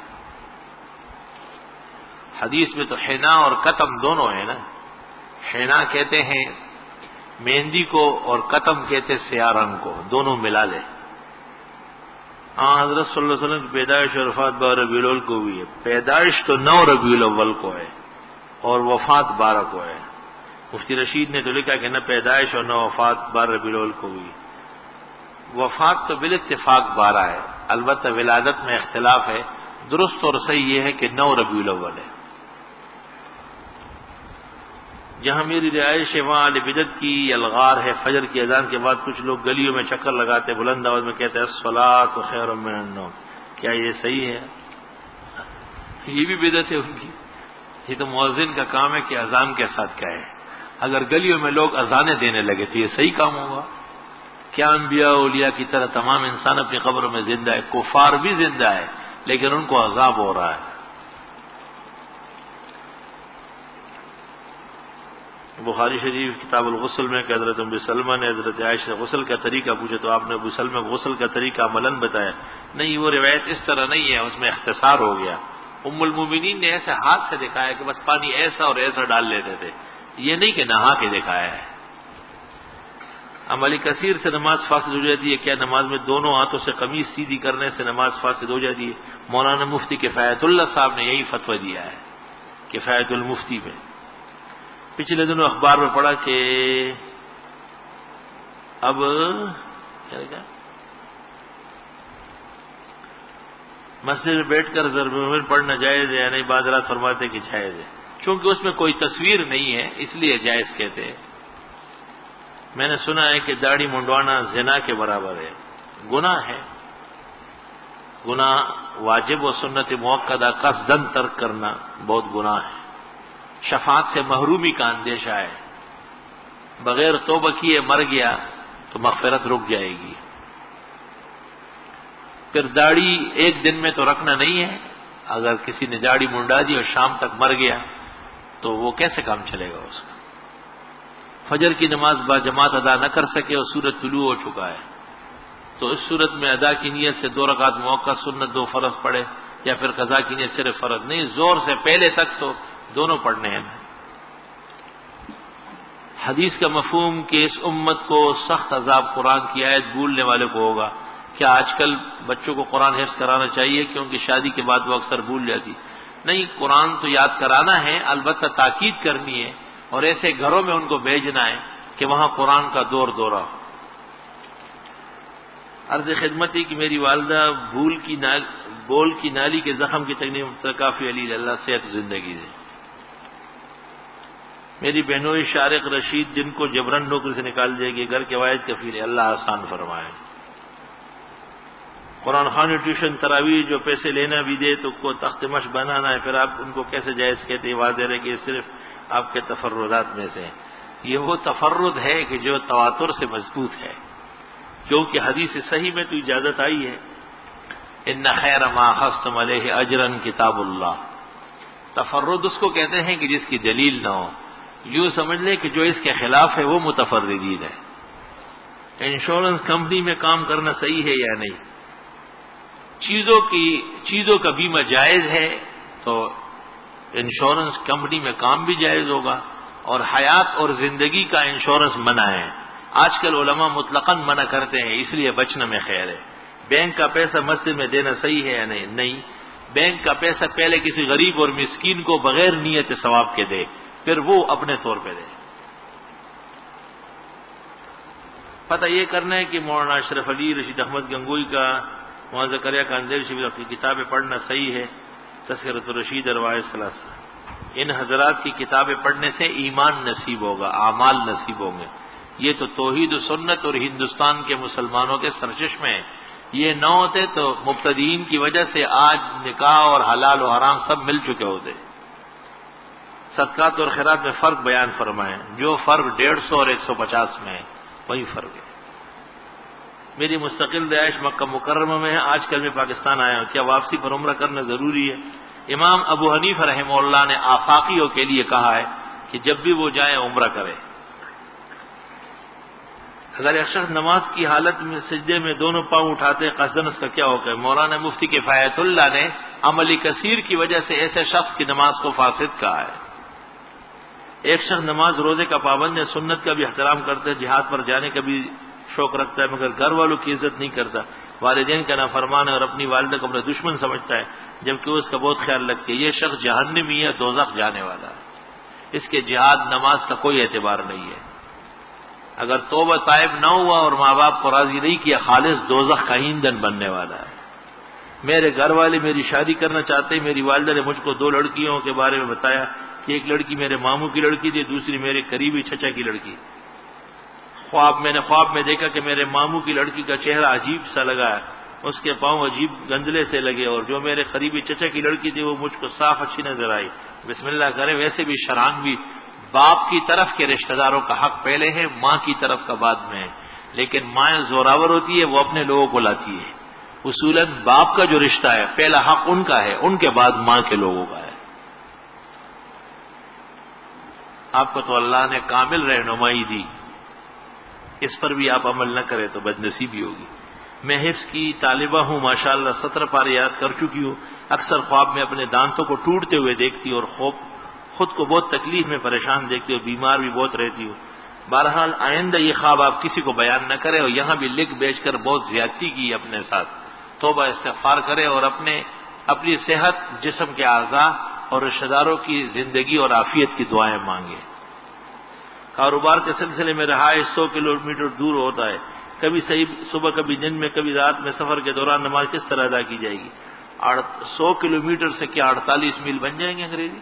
حدیث میں تو حنا اور قتم دونوں ہیں نا، حنا کہتے ہیں مہندی کو اور قتم کہتے سیاہ رنگ کو، دونوں ملا لے۔ حضرت صلی اللہ علیہ وسلم کی پیدائش اور وفات 12 ربیع الاول کو ہوئی ہے۔ پیدائش تو 9 ربیع الاول کو ہے اور وفات 12 کو ہے۔ مفتی رشید نے تو لکھا کہ نہ پیدائش اور نہ وفات 12 ربیع الاول کو ہوئی۔ وفات تو بالاتفاق 12 ہے، البتہ ولادت میں اختلاف ہے۔ درست اور صحیح یہ ہے کہ 9 ربیع الاول ہے۔ جہاں میری رہائش ہے وہاں اہل بدعت کی الغار ہے۔ فجر کی اذان کے بعد کچھ لوگ گلیوں میں چکر لگاتے، بلند آواز میں کہتے ہیں الصلاۃ خیر من النوم۔ کیا یہ صحیح ہے؟ یہ بھی بدعت ہے ان کی۔ یہ تو مؤذن کا کام ہے کہ اذان کے ساتھ کہے۔ اگر گلیوں میں لوگ اذانیں دینے لگے تو یہ صحیح کام ہوگا؟ کیا انبیاء اولیاء کی طرح تمام انسان اپنی قبروں میں زندہ ہے؟ کفار بھی زندہ ہے لیکن ان کو عذاب ہو رہا ہے۔ بخاری شریف کتاب الغسل میں کہ حضرت ام سلمہ نے حضرت عائشہ سے غسل کا طریقہ پوچھا تو آپ نے ابو سلمہ کو غسل کا طریقہ عملاً بتایا۔ نہیں، وہ روایت اس طرح نہیں ہے، اس میں اختصار ہو گیا۔ ام المومنین نے ایسے ہاتھ سے دکھایا کہ بس پانی ایسا اور ایسا ڈال لیتے تھے، یہ نہیں کہ نہا کے دکھایا ہے۔ عملی کثیر سے نماز فاسد ہو جاتی ہے، کیا نماز میں دونوں ہاتھوں سے قمیص سیدھی کرنے سے نماز فاسد ہو جاتی ہے؟ مولانا مفتی کفایت اللہ صاحب نے یہی فتویٰ دیا ہے، کفایت المفتی میں۔ پچھلے دنوں اخبار میں پڑھا کہ اب مسجد میں بیٹھ کر ضرب المن پڑھنا جائز ہے یا نہیں؟ بعض رات فرماتے کہ جائز ہے۔ چونکہ اس میں کوئی تصویر نہیں ہے اس لیے جائز کہتے ہیں۔ میں نے سنا ہے کہ داڑھی منڈوانا زنا کے برابر ہے، گناہ ہے، گناہ واجب و سنت موقدہ قصدن ترک کرنا بہت گناہ ہے، شفاعت سے محرومی کا اندیشہ ہے، بغیر توبہ کیے مر گیا تو مغفرت رک جائے گی۔ پھر داڑھی ایک دن میں تو رکھنا نہیں ہے، اگر کسی نے داڑھی منڈا دی اور شام تک مر گیا تو وہ کیسے کام چلے گا اس کا؟ فجر کی نماز با جماعت ادا نہ کر سکے اور سورج طلوع ہو چکا ہے تو اس صورت میں ادا کی نیت سے 2 رکعت موقع سنت 2 فرض پڑھے، یا پھر قضا کی نیت صرف فرض نہیں، زور سے پہلے تک تو دونوں پڑھنے ہیں۔ حدیث کا مفہوم کہ اس امت کو سخت عذاب قرآن کی آیت بھولنے والے کو ہوگا، کیا آج کل بچوں کو قرآن حفظ کرانا چاہیے کیونکہ شادی کے بعد وہ اکثر بھول جاتی؟ نہیں، قرآن تو یاد کرانا ہے، البتہ تاکید کرنی ہے اور ایسے گھروں میں ان کو بھیجنا ہے کہ وہاں قرآن کا دور دورہ ہو۔ عرض خدمت ہے کہ میری والدہ بول کی نالی کے زخم کی تکلیف کافی علی، اللہ صحت زندگی دے۔ میری بہنوئی شارق رشید جن کو جبرن نوکری سے نکال دے گی، گھر کے واحد کفیل ہے، اللہ آسان فرمائے۔ قرآن خوانی ٹیوشن تراویح جو پیسے لینا بھی دے تو کو تخت مش بنانا ہے، پھر آپ ان کو کیسے جائز کہتے ہیں؟ واضح ہے کہ یہ صرف آپ کے تفردات میں سے یہ وہ تفرد ہے کہ جو تواتر سے مضبوط ہے، کیونکہ حدیث صحیح میں تو اجازت آئی ہے، ان خیر ما اخذتم علیہ اجرا کتاب اللہ۔ تفرد اس کو کہتے ہیں کہ جس کی دلیل نہ ہو، یوں سمجھ لیں کہ جو اس کے خلاف ہے وہ متفردین ہے۔ انشورنس کمپنی میں کام کرنا صحیح ہے یا نہیں؟ چیزوں کا بیمہ جائز ہے تو انشورنس کمپنی میں کام بھی جائز ہوگا، اور حیات اور زندگی کا انشورنس منع ہے۔ آج کل علماء مطلقاً منع کرتے ہیں، اس لیے بچنے میں خیر ہے۔ بینک کا پیسہ مسجد میں دینا صحیح ہے یا نہیں؟ نہیں، بینک کا پیسہ پہلے کسی غریب اور مسکین کو بغیر نیت ثواب کے دے، پھر وہ اپنے طور پہ دے۔ پتہ یہ کرنا ہے کہ مولانا اشرف علی رشید احمد گنگوئی کا مولانا زکریا کاندیل شبیر کی کتابیں پڑھنا صحیح ہے، تذکرۃ الرشید ارواح ثلاثہ۔ ان حضرات کی کتابیں پڑھنے سے ایمان نصیب ہوگا، اعمال نصیب ہوں گے۔ یہ تو توحید و سنت اور ہندوستان کے مسلمانوں کے سرچشمے ہیں، یہ نہ ہوتے تو مبتدئین کی وجہ سے آج نکاح اور حلال و حرام سب مل چکے ہوتے۔ صدقات اور خیرات میں فرق بیان فرمائیں، جو فرق 150 اور 150 میں ہے وہی فرق ہے۔ میری مستقل رہائش مکہ مکرمہ میں ہے، آج کل میں پاکستان آیا ہوں، کیا واپسی پر عمرہ کرنا ضروری ہے؟ امام ابو حنیفہ رحمہ اللہ نے آفاقیوں کے لیے کہا ہے کہ جب بھی وہ جائیں عمرہ کرے۔ اگر ایک شخص نماز کی حالت میں سجدے میں دونوں پاؤں اٹھاتے قصدن، اس کا کیا ہوگا؟ مولانا مفتی کفایت اللہ نے عملی کثیر کی وجہ سے ایسے شخص کی نماز کو فاسد کہا ہے۔ ایک شخص نماز روزے کا پابند ہے، سنت کا بھی احترام کرتا ہے، جہاد پر جانے کا بھی شوق رکھتا ہے، مگر گھر والوں کی عزت نہیں کرتا، والدین کا نافرمان ہے اور اپنی والدہ کو اپنا دشمن سمجھتا ہے جبکہ وہ اس کا بہت خیال رکھتی ہے، یہ شخص جہنمی ہے، دوزخ جانے والا ہے۔ اس کے جہاد نماز کا کوئی اعتبار نہیں ہے۔ اگر توبہ طائب نہ ہوا اور ماں باپ کو راضی نہیں کیا، خالص دوزخ کا ایندھن بننے والا ہے۔ میرے گھر والے میری شادی کرنا چاہتے ہیں، میری والدہ نے مجھ کو 2 لڑکیوں کے بارے میں بتایا کہ ایک لڑکی میرے ماموں کی لڑکی تھی، دوسری میرے قریبی چچا کی لڑکی۔ میں نے خواب میں دیکھا کہ میرے ماموں کی لڑکی کا چہرہ عجیب سا لگا ہے، اس کے پاؤں عجیب گندلے سے لگے، اور جو میرے قریبی چچا کی لڑکی تھی وہ مجھ کو صاف اچھی نظر آئی۔ بسم اللہ کرے، ویسے بھی شران بھی باپ کی طرف کے رشتہ داروں کا حق پہلے ہے، ماں کی طرف کا بعد میں ہے، لیکن ماں زوراور ہوتی ہے، وہ اپنے لوگوں کو لاتی ہے۔ اصولاً باپ کا جو رشتہ ہے پہلا حق ان کا ہے، ان کے بعد ماں کے لوگوں کا ہے۔ آپ کو تو اللہ نے کامل رہنمائی دی، اس پر بھی آپ عمل نہ کریں تو بدنصیبی ہوگی۔ میں حفظ کی طالبہ ہوں، ماشاءاللہ 17 پارے یاد کر چکی ہوں۔ اکثر خواب میں اپنے دانتوں کو ٹوٹتے ہوئے دیکھتی اور خود کو بہت تکلیف میں پریشان دیکھتی اور بیمار بھی بہت رہتی ہوں۔ بہرحال آئندہ یہ خواب آپ کسی کو بیان نہ کریں، اور یہاں بھی لکھ بیچ کر بہت زیادتی کی اپنے ساتھ۔ توبہ استغفار کرے اور اپنی صحت، جسم کے اعضاء اور رشتہ داروں کی زندگی اور عافیت کی دعائیں مانگے۔ کاروبار کے سلسلے میں رہائش 100 کلومیٹر دور ہوتا ہے، کبھی صبح کبھی دن میں کبھی رات میں، سفر کے دوران نماز کس طرح ادا کی جائے گی؟ 100 کلومیٹر سے کیا 48 میل بن جائیں گے انگریزی؟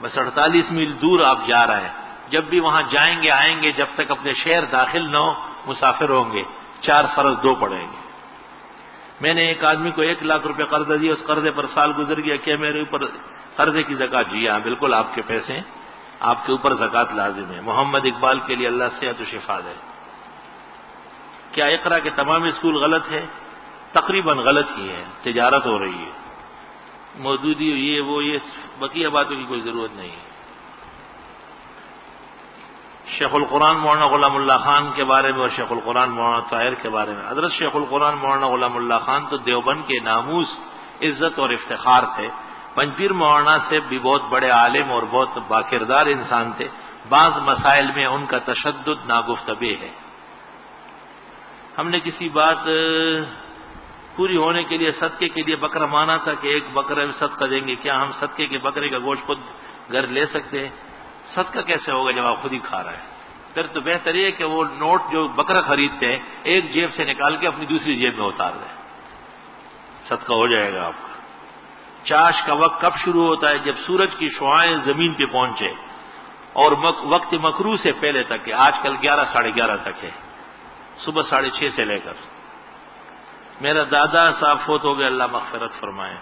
بس 48 میل دور آپ جا رہے ہیں، جب بھی وہاں جائیں گے آئیں گے، جب تک اپنے شہر داخل نہ ہو مسافر ہوں گے، 4 فرض 2 پڑیں گے۔ میں نے ایک آدمی کو 1 لاکھ روپے قرضہ دیا، اس قرضے پر سال گزر گیا، کیا میرے اوپر قرضے کی زکات؟ جی ہاں بالکل، آپ کے پیسے آپ کے اوپر زکات لازم ہے۔ محمد اقبال کے لیے اللہ صحت و شفا دے۔ کیا اقرا کے تمام اسکول غلط ہے؟ تقریباً غلط ہی ہے، تجارت ہو رہی ہے، مودودی یہ وہ یہ بقیہ باتوں کی کوئی ضرورت نہیں ہے۔ شیخ القرآن مولانا غلام اللہ خان کے بارے میں اور شیخ القرآن مولانا طاہر کے بارے میں، حضرت شیخ القرآن مولانا غلام اللہ خان تو دیوبند کے ناموس، عزت اور افتخار تھے۔ پنجپیر مولانا سے بھی بہت بڑے عالم اور بہت باکردار انسان تھے، بعض مسائل میں ان کا تشدد ناگفتبے ہے۔ ہم نے کسی بات پوری ہونے کے لیے صدقے کے لیے بکرا مانا تھا کہ 1 بکرے میں صدقہ دیں گے، کیا ہم صدقے کے بکرے کا گوشت خود گھر لے سکتے ہیں؟ صدقہ کیسے ہوگا جب آپ خود ہی کھا رہے ہیں؟ پھر تو بہتر یہ کہ وہ نوٹ جو بکرا خریدتے ہیں ایک جیب سے نکال کے اپنی دوسری جیب میں اتار دیں، صدقہ ہو جائے گا آپ کا۔ چاش کا وقت کب شروع ہوتا ہے؟ جب سورج کی شعاعیں زمین پہ پہنچے، اور وقت مکروہ سے پہلے تک ہے، آج کل 11 ساڑھے 11 تک ہے، صبح 6:30 سے لے کر۔ میرا دادا صاحب فوت ہو گئے، اللہ مغفرت فرمائے۔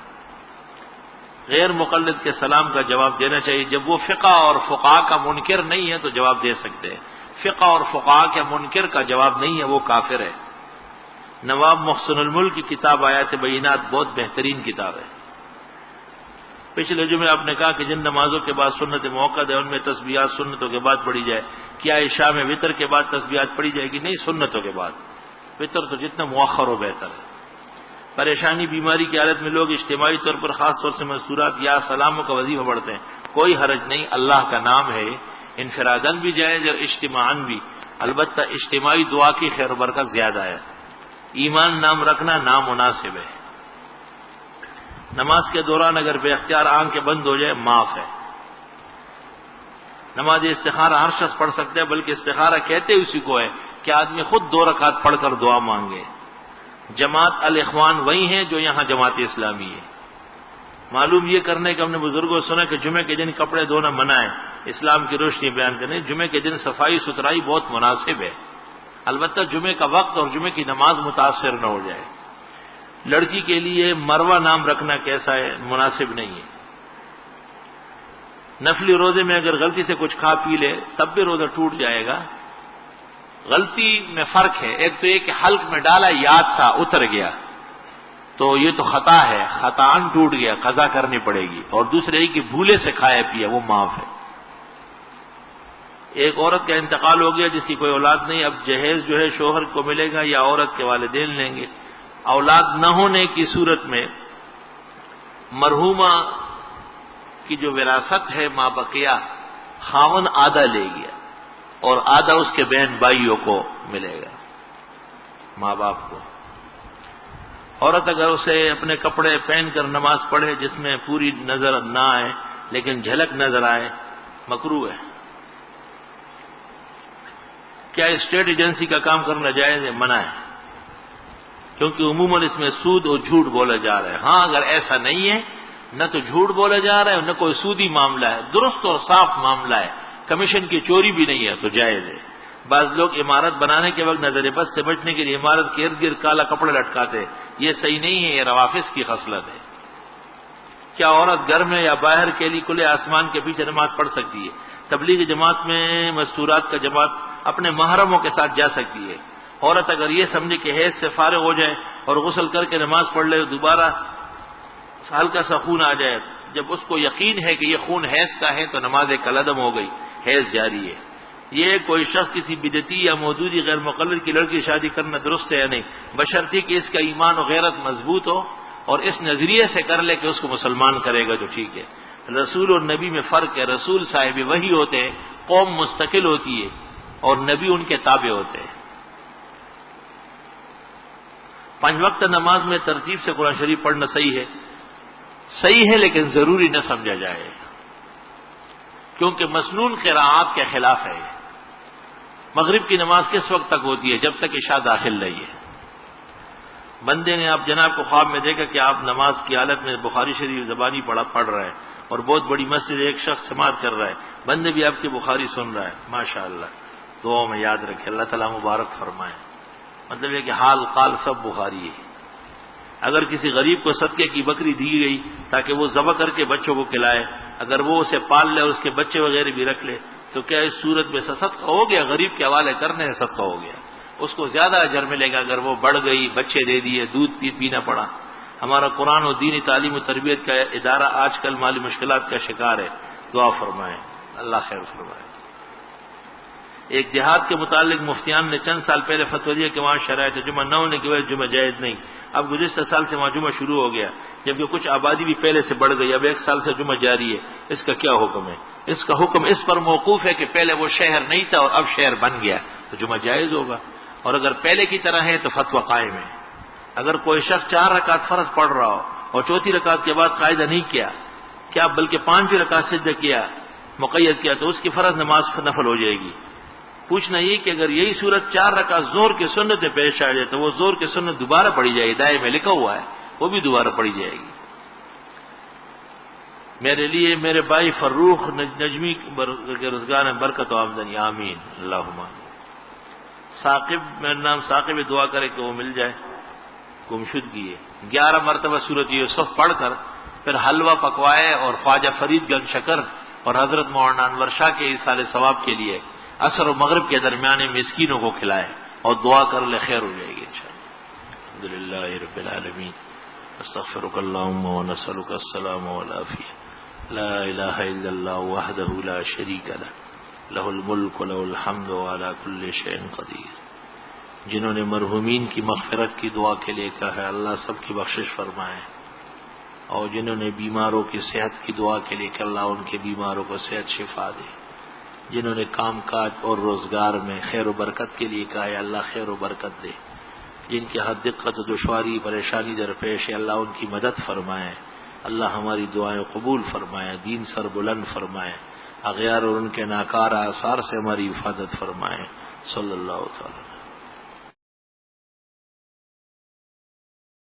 غیر مقلد کے سلام کا جواب دینا چاہیے، جب وہ فقہ اور فقہا کا منکر نہیں ہے تو جواب دے سکتے ہیں، فقہ اور فقہا کے منکر کا جواب نہیں ہے، وہ کافر ہے۔ نواب محسن الملک کی کتاب آیات بینات بہت بہترین کتاب ہے۔ پچھلے جمعے آپ نے کہا کہ جن نمازوں کے بعد سنت موقع ہے ان میں تسبیحات سنتوں کے بعد پڑھی جائے، کیا عشاء میں وطر کے بعد تسبیحات پڑھی جائے گی؟ نہیں، سنتوں کے بعد، وطر تو جتنا مؤخر ہو بہتر ہے۔ پریشانی بیماری کی حالت میں لوگ اجتماعی طور پر خاص طور سے مستورات یا سلاموں کا وظیفہ پڑھتے ہیں، کوئی حرج نہیں، اللہ کا نام ہے، انفراداً بھی جائز اور اجتماعاً بھی، البتہ اجتماعی دعا کی خیر و برکت زیادہ ہے۔ ایمان نام رکھنا نامناسب ہے۔ نماز کے دوران اگر بے اختیار آنکھیں بند ہو جائے معاف ہے۔ نماز استخارہ ہر شخص پڑھ سکتا ہے، بلکہ استخارہ کہتے اسی کو ہے کہ آدمی خود 2 رکعت پڑھ کر دعا مانگے۔ جماعت الاخوان وہی ہیں جو یہاں جماعت اسلامی ہے۔ معلوم یہ کرنے کا ہم نے بزرگوں سے سنا کہ جمعے کے دن کپڑے دھونا منع ہے، اسلام کی روشنی بیان کرنے، جمعے کے دن صفائی ستھرائی بہت مناسب ہے، البتہ جمعے کا وقت اور جمعے کی نماز متاثر نہ ہو جائے۔ لڑکی کے لیے مروہ نام رکھنا کیسا ہے؟ مناسب نہیں ہے۔ نفلی روزے میں اگر غلطی سے کچھ کھا پی لے تب بھی روزہ ٹوٹ جائے گا۔ غلطی میں فرق ہے، ایک تو یہ کہ حلق میں ڈالا، یاد تھا اتر گیا تو یہ تو خطا ہے، خطان ٹوٹ گیا، قضا کرنی پڑے گی، اور دوسرے یہ کہ بھولے سے کھایا پیا وہ معاف ہے۔ ایک عورت کا انتقال ہو گیا جس کی کوئی اولاد نہیں، اب جہیز جو ہے شوہر کو ملے گا یا عورت کے والدین لیں گے؟ اولاد نہ ہونے کی صورت میں مرحومہ کی جو وراثت ہے ماں بقیہ، خاون آدھا لے گیا اور آدھا اس کے بہن بھائیوں کو ملے گا، ماں باپ کو۔ عورت اگر اسے اپنے کپڑے پہن کر نماز پڑھے جس میں پوری نظر نہ آئے لیکن جھلک نظر آئے، مکروہ ہے۔ کیا اسٹیٹ ایجنسی کا کام کرنا جائز ہے؟ منع ہے، کیونکہ عموماً اس میں سود اور جھوٹ بولا جا رہا ہے۔ ہاں اگر ایسا نہیں ہے، نہ تو جھوٹ بولا جا رہا ہے نہ کوئی سودی معاملہ ہے، درست اور صاف معاملہ ہے، کمیشن کی چوری بھی نہیں ہے تو جائز ہے۔ بعض لوگ عمارت بنانے کے وقت نظر بد سے بچنے کے لیے عمارت کے ارد گرد کالا کپڑا لٹکاتے، یہ صحیح نہیں ہے، یہ روافظ کی خصلت ہے۔ کیا عورت گھر میں یا باہر کے لیے کھلے آسمان کے پیچھے نماز پڑھ سکتی ہے؟ تبلیغی جماعت میں مستورات کا جماعت اپنے محرموں کے ساتھ جا سکتی ہے۔ عورت اگر یہ سمجھے کہ حیض سے فارغ ہو جائے اور غسل کر کے نماز پڑھ لے، دوبارہ ہلکا سا خون آ جائے، جب اس کو یقین ہے کہ یہ خون حیض کا ہے تو نماز کالعدم ہو گئی، حیض جاری ہے۔ یہ کوئی شخص کسی بدعتی یا مودودی غیر مقلد کی لڑکی شادی کرنا درست ہے یا نہیں، بشرطیکہ کہ اس کا ایمان و غیرت مضبوط ہو اور اس نظریے سے کر لے کہ اس کو مسلمان کرے گا تو ٹھیک ہے۔ رسول اور نبی میں فرق ہے، رسول صاحب وحی ہوتے ہیں، قوم مستقل ہوتی ہے اور نبی ان کے تابع ہوتے ہیں۔ 5 وقت نماز میں ترتیب سے قرآن شریف پڑھنا صحیح ہے لیکن ضروری نہ سمجھا جائے، کیونکہ مسنون قراءات کے خلاف ہے۔ مغرب کی نماز کس وقت تک ہوتی ہے؟ جب تک عشاء داخل رہی ہے۔ بندے نے آپ جناب کو خواب میں دیکھا کہ آپ نماز کی حالت میں بخاری شریف زبانی پڑھ رہے ہیں اور بہت بڑی مسجد ایک شخص سماعت کر رہا ہے، بندے بھی آپ کی بخاری سن رہا ہے، ماشاءاللہ، دعاؤں میں یاد رکھے، اللہ تعالیٰ مبارک فرمائے۔ مطلب یہ کہ حال قال سب بخاری ہے۔ اگر کسی غریب کو صدقے کی بکری دی گئی تاکہ وہ ذبح کر کے بچوں کو کھلائے، اگر وہ اسے پال لے اور اس کے بچے وغیرہ بھی رکھ لے تو کیا اس صورت میں صدقہ ہو گیا؟ غریب کے حوالے کرنے سے صدقہ ہو گیا، اس کو زیادہ اجر ملے گا۔ اگر وہ بڑھ گئی، بچے دے دیے، دودھ پینا پڑا۔ ہمارا قرآن و دینی تعلیم و تربیت کا ادارہ آج کل مالی مشکلات کا شکار ہے، دعا فرمائیں، اللہ خیر فرمائے۔ ایک دیہات کے متعلق مفتیان نے چند سال پہلے فتویٰ دیا کہ وہاں شرائط جمعہ نہ ہونے کی وجہ جمعہ جائز نہیں۔ اب گزشتہ سال سے وہاں جمعہ شروع ہو گیا، جبکہ کچھ آبادی بھی پہلے سے بڑھ گئی، اب 1 سال سے جمعہ جاری ہے، اس کا کیا حکم ہے؟ اس کا حکم اس پر موقوف ہے کہ پہلے وہ شہر نہیں تھا اور اب شہر بن گیا تو جمعہ جائز ہوگا، اور اگر پہلے کی طرح ہے تو فتویٰ قائم ہے۔ اگر کوئی شخص 4 رکعت فرض پڑھ رہا ہو اور چوتھی رکعت کے بعد قاعدہ نہیں کیا بلکہ 5 رکعت سجدہ کیا، مقید کیا، تو اس کی فرض نماز نفل ہو جائے گی۔ پوچھنا یہ کہ اگر یہی صورت 4 رکعت ظہر کی سنت میں پیش آ جائے تو وہ ظہر کی سنت دوبارہ پڑھی جائے گی، دائیں میں لکھا ہوا ہے، وہ بھی دوبارہ پڑھی جائے گی۔ میرے لیے میرے بھائی فروخ نجمی کے روزگار میں برکت و آمدنی، آمین اللہم۔ ثاقب، میرا نام ثاقب، دعا کرے کہ وہ مل جائے، گمشدگی ہے۔ 11 مرتبہ سورۃ یوسف پڑھ کر پھر حلوہ پکوائے اور خواجہ فرید گنج شکر اور حضرت مولانا انور شاہ کے ایصال ثواب کے لیے عصر و مغرب کے درمیان مسکینوں کو کھلائے اور دعا کر لے، خیر ہو جائے گی انشاءاللہ۔ الحمدللہ رب العالمین، استغفرک اللہم و نسألک السلام والعافیہ، لا الہ الا اللہ وحدہ لا شریک لہ، لہ الملک و لہ الحمد وعلی کل شیء قدیر۔ جنہوں نے مرحومین کی مغفرت کی دعا کے لیے کہا ہے، اللہ سب کی بخشش فرمائے، اور جنہوں نے بیماروں کی صحت کی دعا کے لیے کہ اللہ ان کے بیماروں کو صحت شفا دے، جنہوں نے کام کاج اور روزگار میں خیر و برکت کے لیے کہا ہے، اللہ خیر و برکت دے، جن کے ہاتھ دقت و دشواری پریشانی درپیش ہے، اللہ ان کی مدد فرمائے، اللہ ہماری دعائیں قبول فرمائے، دین سر بلند فرمائے، اغیار اور ان کے ناکارہ آثار سے ہماری حفاظت فرمائے، صلی اللہ تعالی۔